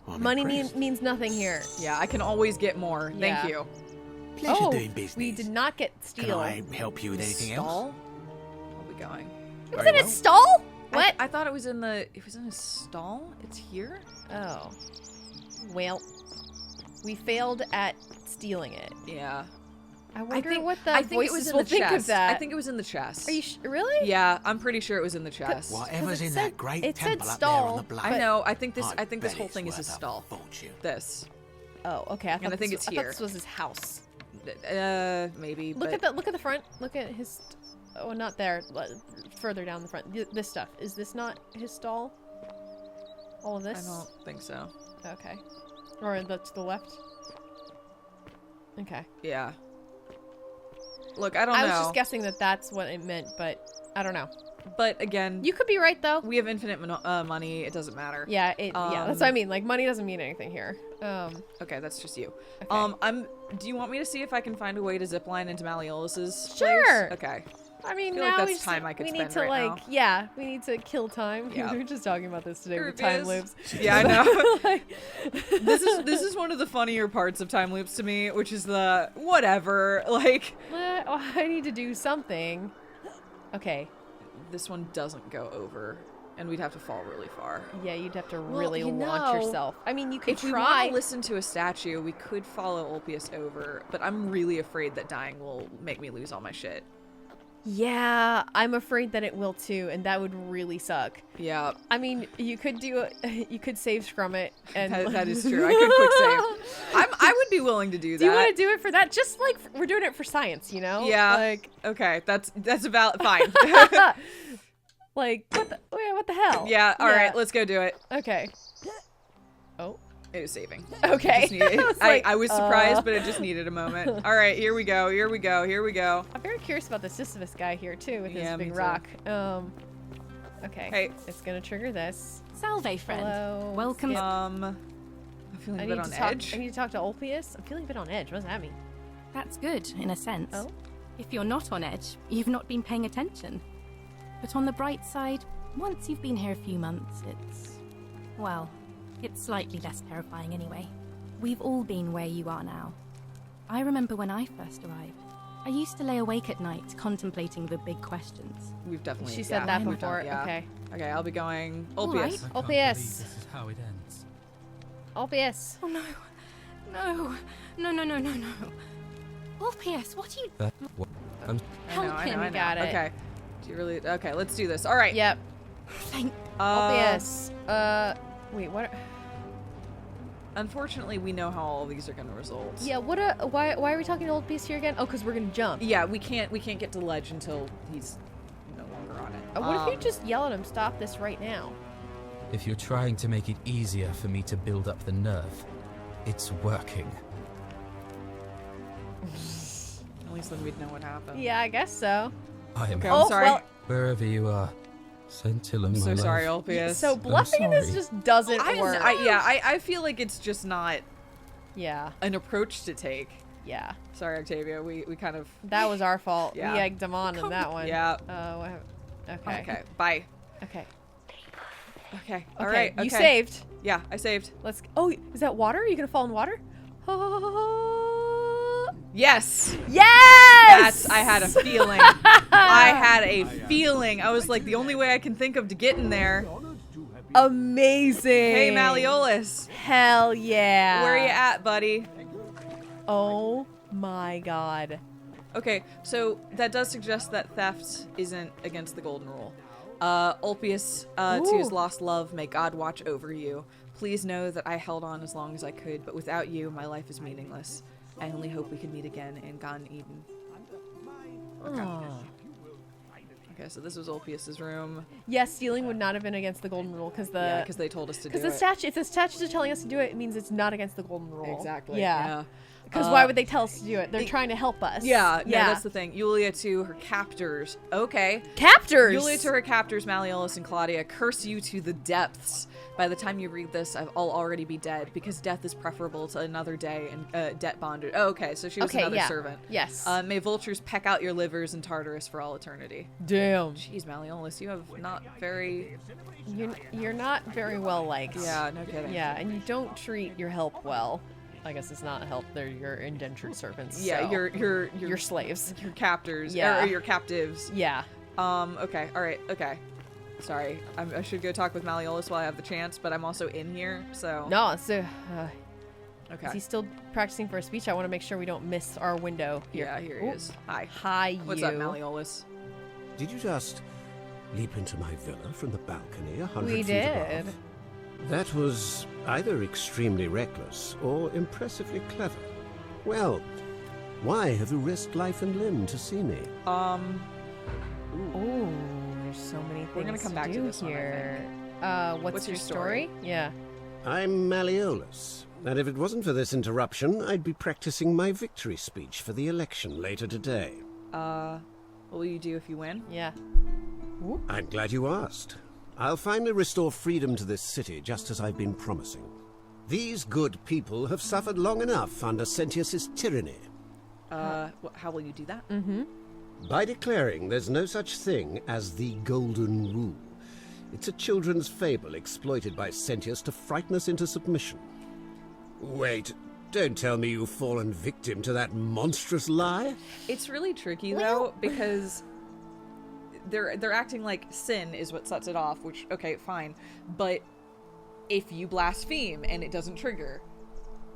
I'm Money impressed. means nothing here. Yeah, I can always get more. Yeah. Thank you. Pleasure doing business. We did not get Can steel. I help you with anything else? Stall? I'll be going. It was Very in well. its stall? What? I thought it was in the. It was in a stall. It's here. Oh. Well, we failed at stealing it. Yeah. I wonder what the I think it was voices in will the think chest. of that. I think it was in the chest. Are you really? Yeah, I'm pretty sure it was in the chest. Whatever's it in said- that great it said temple up stall, there on the bluff. I know. I think this bet whole it's thing is a worth stall. fortune. This. Oh, okay. I thought I think this, it's I thought here. this was his house. Maybe. Look but at the front. Look at his. Oh, not there. Further down the front. This stuff. Is this not his stall? All of this. I don't think so. Okay. Or to the left. Okay. Yeah. Look, I don't know. I was just guessing that that's what it meant, but I don't know. But again, You could be right though. we have infinite money. It doesn't matter. Yeah. Yeah. That's what I mean. Like money doesn't mean anything here. Okay, that's just you. Okay. Do you want me to see if I can find a way to zipline into Malleolus's Sure. place? Okay. I mean, I feel now like that's time I could we spend need to right like, now. yeah, we need to kill time. Yeah. We were just talking about this today There with it time is. loops. Yeah, I know. this is one of the funnier parts of time loops to me, which is the whatever. Like, I need to do something. Okay. This one doesn't go over, and we'd have to fall really far. Yeah, you'd have to Well, really you launch know, yourself. I mean, you could if we try. want to listen to a statue, we could follow Ulpius over, but I'm really afraid that dying will make me lose all my shit. Yeah, I'm afraid that it will too, and that would really suck. Yeah. I mean, you could you could save Scrummit, and that is true. I could quick save. I would be willing to do that. Do you want to do it for that? Just like we're doing it for science, you know? Yeah. Like, okay, that's a valid. Fine. like what the hell? Yeah. All right, let's go do it. Okay. Oh. It was saving. Okay. I was surprised, but it just needed a moment. All right, here we go. Here we go. Here we go. I'm very curious about the Sisyphus guy here too with his me big too. rock. Okay. Hey. It's gonna trigger this. Salve, friend. Hello. Welcome. Skip. I'm feeling a bit on edge. I need to talk to Ulpius. I'm feeling a bit on edge. What does that mean? That's good, in a sense. Oh? If you're not on edge, you've not been paying attention. But on the bright side, once you've been here a few months, it's slightly less terrifying anyway. We've all been where you are now. I remember when I first arrived. I used to lay awake at night contemplating the big questions. We've definitely. She said that we've before. done- yeah. Okay. Okay, I'll be going. All right. Ulpius. Ulpius. This is how it ends. Ulpius. Oh no. No. Ulpius, what are you... I know. Got it. Okay. Do you really? Okay, let's do this. All right. Yep. Thank... Ulpius. Wait, what? Unfortunately, we know how all of these are going to result. Yeah, why are we talking to Ulpius here again? Oh, because we're gonna jump. Yeah, we can't get to the ledge until he's no longer on it. What if you just yell at him, stop this right now? If you're trying to make it easier for me to build up the nerve, it's working. At least then we'd know what happened. Yeah, I guess so. I am Okay, I'm sorry. Well, wherever you are. Scintilla, I'm my so love. sorry, Ulpius. so bluffing this sorry. just doesn't work. I feel like it's just not Yeah. an approach to take. Yeah. Sorry, Octavia. We kind of. That was our fault. Yeah. We egged him on in that one. Yeah. Okay. Okay. Bye. Okay. Okay. All Okay, right. you okay. saved. Yeah, I saved. Let's. Oh, is that water? Are you gonna fall in water? Yes. Yes. I had a feeling. I had a feeling. I was like, the only way I can think of to get in there. Amazing. Hey, Malleolus. Hell yeah. Where you at, buddy? Oh my god. Okay, so that does suggest that theft isn't against the golden rule. Ulpius, to his lost love, may God watch over you. Please know that I held on as long as I could, but without you, my life is meaningless. I only hope we can meet again in Gan Eden. Okay. Okay, so this was Ulpius's room. Yes, stealing would not have been against the golden rule because because they told us to do it. If the statues are telling us to do it, it means it's not against the golden rule. Exactly. Yeah. Because why would they tell us to do it? They're trying to help us. Yeah, no, that's the thing. Yulia to her captors. Okay. Captors! Yulia to her captors, Malleolus and Claudia, curse you to the depths. By the time you read this, I'll already be dead, because death is preferable to another day and debt bonded. Oh, okay, so she was another servant. Yes. May vultures peck out your livers in Tartarus for all eternity. Damn. Jeez, Malleolus, you have not very... You're not very well liked. Yeah, no kidding. Yeah, and you don't treat your help well. I guess it's not help. They're your indentured servants. Yeah, so your slaves. Your captors. Yeah. Or your captives. Yeah. Okay. All right. Okay. Sorry. I should go talk with Malleolus while I have the chance, but I'm also in here, so. No, so. Okay. Is he still practicing for a speech? I want to make sure we don't miss our window here. Yeah, here he is. Hi. Hi, What's up, Malleolus? Did you just leap into my villa from the balcony 100 We feet did. above? That was either extremely reckless or impressively clever. Well, why have you risked life and limb to see me? Oh, there's so many things We're gonna come back to this here. What's your story? Yeah. I'm Malleolus, and if it wasn't for this interruption, I'd be practicing my victory speech for the election later today. What will you do if you win? Yeah. I'm glad you asked. I'll finally restore freedom to this city, just as I've been promising. These good people have suffered long enough under Sentius's tyranny. How will you do that? By declaring there's no such thing as the Golden Rule. It's a children's fable exploited by Sentius to frighten us into submission. Wait, don't tell me you've fallen victim to that monstrous lie? It's really tricky, though, because they're acting like sin is what sets it off, which, okay, fine. But if you blaspheme and it doesn't trigger,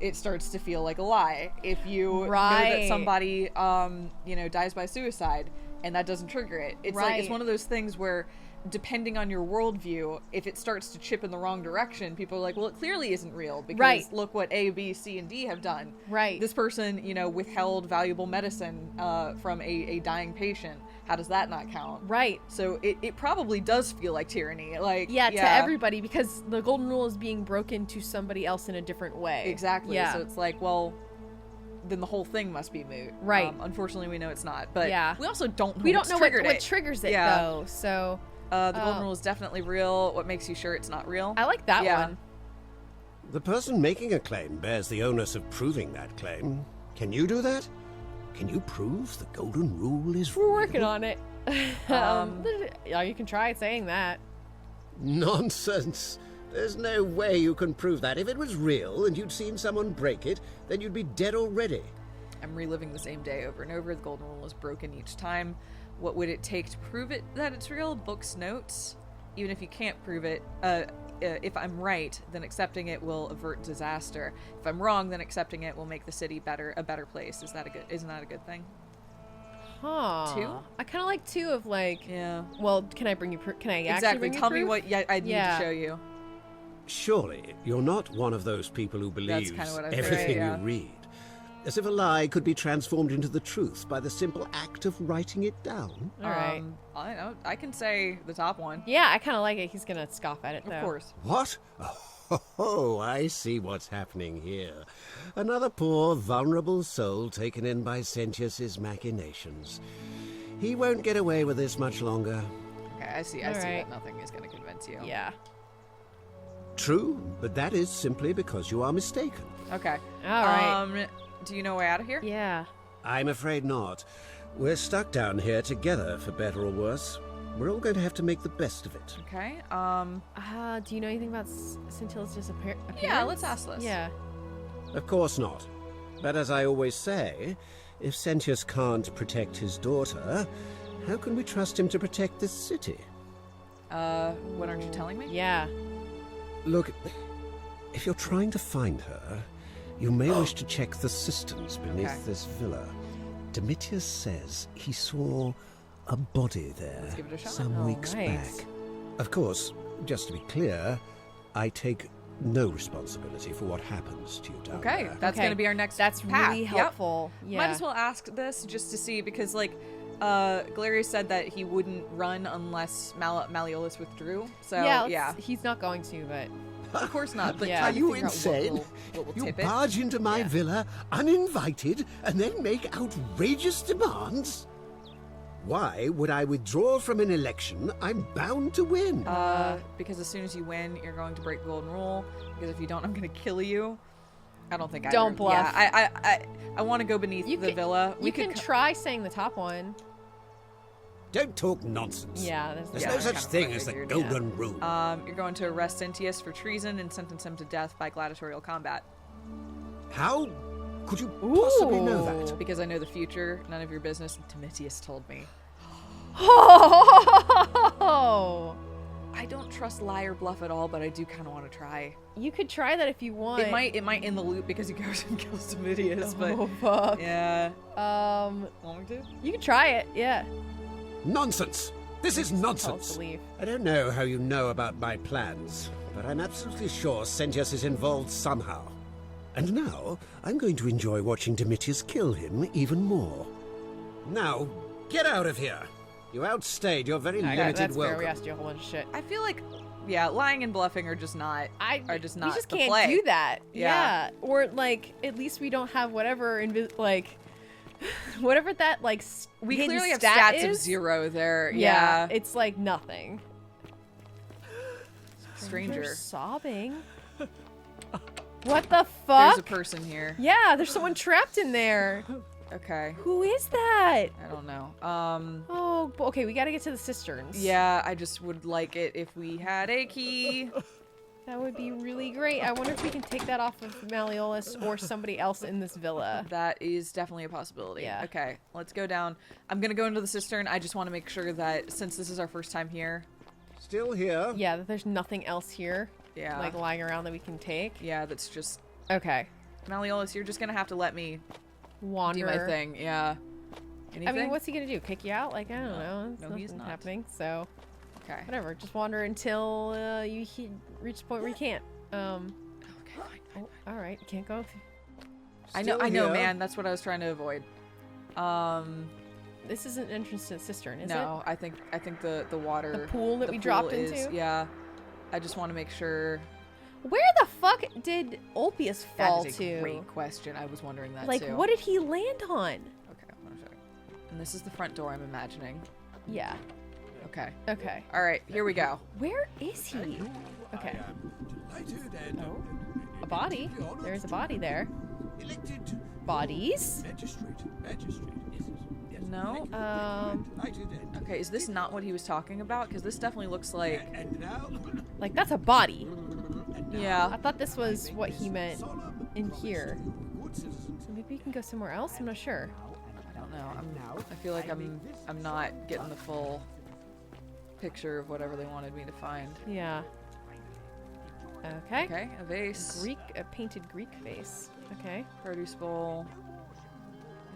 it starts to feel like a lie. If you know that somebody, dies by suicide and that doesn't trigger it, it's like it's one of those things where, depending on your worldview, if it starts to chip in the wrong direction, people are like, well, it clearly isn't real because look what A, B, C, and D have done. Right. This person, withheld valuable medicine from a dying patient. How does that not count? Right. So it probably does feel like tyranny. To everybody, because the golden rule is being broken to somebody else in a different way. Exactly. Yeah. So it's like, well, then the whole thing must be moot. Right. Unfortunately, we know it's not. But we also don't know what triggers it, though. So the golden rule is definitely real. What makes you sure it's not real? I like that one. The person making a claim bears the onus of proving that claim. Can you do that? Can you prove the Golden Rule is real? We're working on it. You can try saying that. Nonsense. There's no way you can prove that. If it was real and you'd seen someone break it, then you'd be dead already. I'm reliving the same day over and over. The Golden Rule is broken each time. What would it take to prove it that it's real? Books, notes. Even if you can't prove it, if I'm right, then accepting it will avert disaster. If I'm wrong, then accepting it will make the city a better place. Isn't that a good thing? Huh. 2? I kind of like 2 of like. Yeah. Well, can I bring you? Can I actually bring you Tell proof? me what I need to show you. Surely you're not one of those people who believes everything you read. As if a lie could be transformed into the truth by the simple act of writing it down. All right. I can say the top one. Yeah, I kind of like it. He's gonna scoff at it, though. Of course. What? Oh, I see what's happening here. Another poor, vulnerable soul taken in by Sentius's machinations. He won't get away with this much longer. Okay, I see that nothing is going to convince you. Yeah. True, but that is simply because you are mistaken. Okay. All right. Do you know a way out of here? Yeah. I'm afraid not. We're stuck down here together, for better or worse. We're all going to have to make the best of it. Okay. Do you know anything about Scintilla's disappearance? Yeah, let's ask this. Yeah. Of course not. But as I always say, if Sentius can't protect his daughter, how can we trust him to protect this city? What aren't you telling me? Yeah. Look, if you're trying to find her, you may wish to check the cisterns beneath this villa. Domitius says he saw a body there Let's give it a shot. some weeks back. Of course, just to be clear, I take no responsibility for what happens to you down there. Okay, that's going to be our next path. Really helpful. Yep. Yeah. Might as well ask this just to see, because, Galerius said that he wouldn't run unless Malleolus withdrew. So, yeah. He's not going to, but... Of course not, but Are you insane? You barge into my villa uninvited and then make outrageous demands? Why would I withdraw from an election I'm bound to win? Because as soon as you win, you're going to break the golden rule. Because if you don't, I'm going to kill you. I don't think I don't bluff. Yeah, I want to go beneath the villa. We can try saying the top one. Don't talk nonsense. Yeah, there's no such thing as the golden rule. You're going to arrest Scintius for treason and sentence him to death by gladiatorial combat. How could you possibly know that? Because I know the future. None of your business. Domitius told me. Oh! I don't trust lie or bluff at all, but I do kind of want to try. You could try that if you want. It might end the loop because he goes and kills Domitius, but fuck. Yeah. Want me to? You can try it. Yeah. Nonsense! This is nonsense! I don't know how you know about my plans, but I'm absolutely sure Sentius is involved somehow. And now, I'm going to enjoy watching Domitius kill him even more. Now, get out of here! You outstayed your very limited that's welcome. Fair. We asked you a whole bunch of shit. I feel like, lying and bluffing are just not. We just the can't play. do that. Yeah. Or at least we don't have whatever whatever that we hidden clearly have stat stats of is. 0 there. Yeah, it's nothing. Stranger They're sobbing. What the fuck? There's a person here. Yeah, there's someone trapped in there. Okay. Who is that? I don't know. Oh, okay, we gotta get to the cisterns. Yeah, I just would like it if we had a key. That would be really great. I wonder if we can take that off of Malleolus or somebody else in this villa. That is definitely a possibility. Yeah. Okay, let's go down. I'm gonna go into the cistern. I just want to make sure that since this is our first time here. Still here? Yeah, that there's nothing else here. Yeah. Like lying around that we can take. Yeah, that's just... Okay. Malleolus, you're just gonna have to let me wander. Do my thing. Yeah. Anything? I mean, what's he gonna do? Kick you out? Like, I don't know. No, he's not Happening, so... Okay. Whatever. Just wander until you reach the point where you can't. Okay, fine. All right. You can't go. I know, man. That's what I was trying to avoid. This is an entrance to the cistern, is it? No, I think the water. The pool that we dropped into. Yeah. I just want to make sure. Where the fuck did Ulpius fall That is to? a great question. I was wondering that like, too. what did he land on? Okay, I'm gonna check. And this is the front door, I'm imagining. Yeah. Okay. Okay. All right, here we go. Where is he? Okay. Oh, a body. There's a body there. Bodies? No. Okay, is this not what he was talking about? Because this definitely looks like. Like that's a body. Yeah. I thought this was what he meant in here. So maybe you can go somewhere else. I'm not sure. I don't know. I feel like I'm not getting the full picture of whatever they wanted me to find. Yeah. Okay. Okay, a vase. A painted Greek vase. Okay. Produce bowl.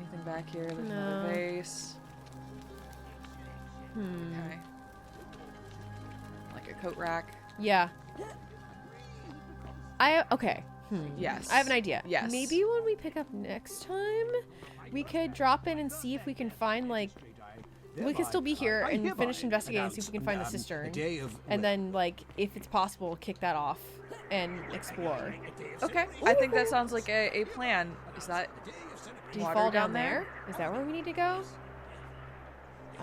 Anything back here? There's another vase. Okay. Like a coat rack. Yeah. Okay. Yes. I have an idea. Yes. Maybe when we pick up next time, we could drop in and see if we can find like. We could still be here and finish investigating and see if we can find the cistern. And then, like, if it's possible, kick that off and explore. Okay. I think that sounds like a plan. Is that Do you water fall down there? Is that where we need to go?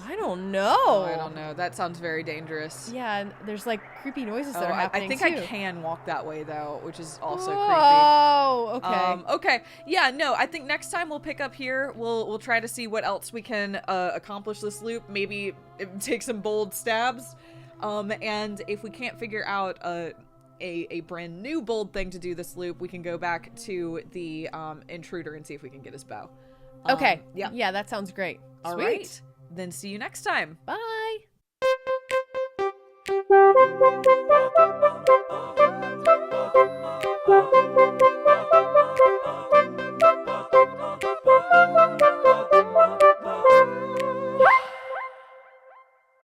I don't know. Oh, I don't know. That sounds very dangerous. Yeah, and there's like creepy noises that are happening I think too. I can walk that way though, which is also creepy. Oh, okay. Okay. Yeah, no, I think next time we'll pick up here. We'll try to see what else we can accomplish this loop. Maybe take some bold stabs. And if we can't figure out a brand new bold thing to do this loop, we can go back to the intruder and see if we can get his bow. Okay. Yeah. Yeah, that sounds great. All Sweet. right. Then see you next time. Bye.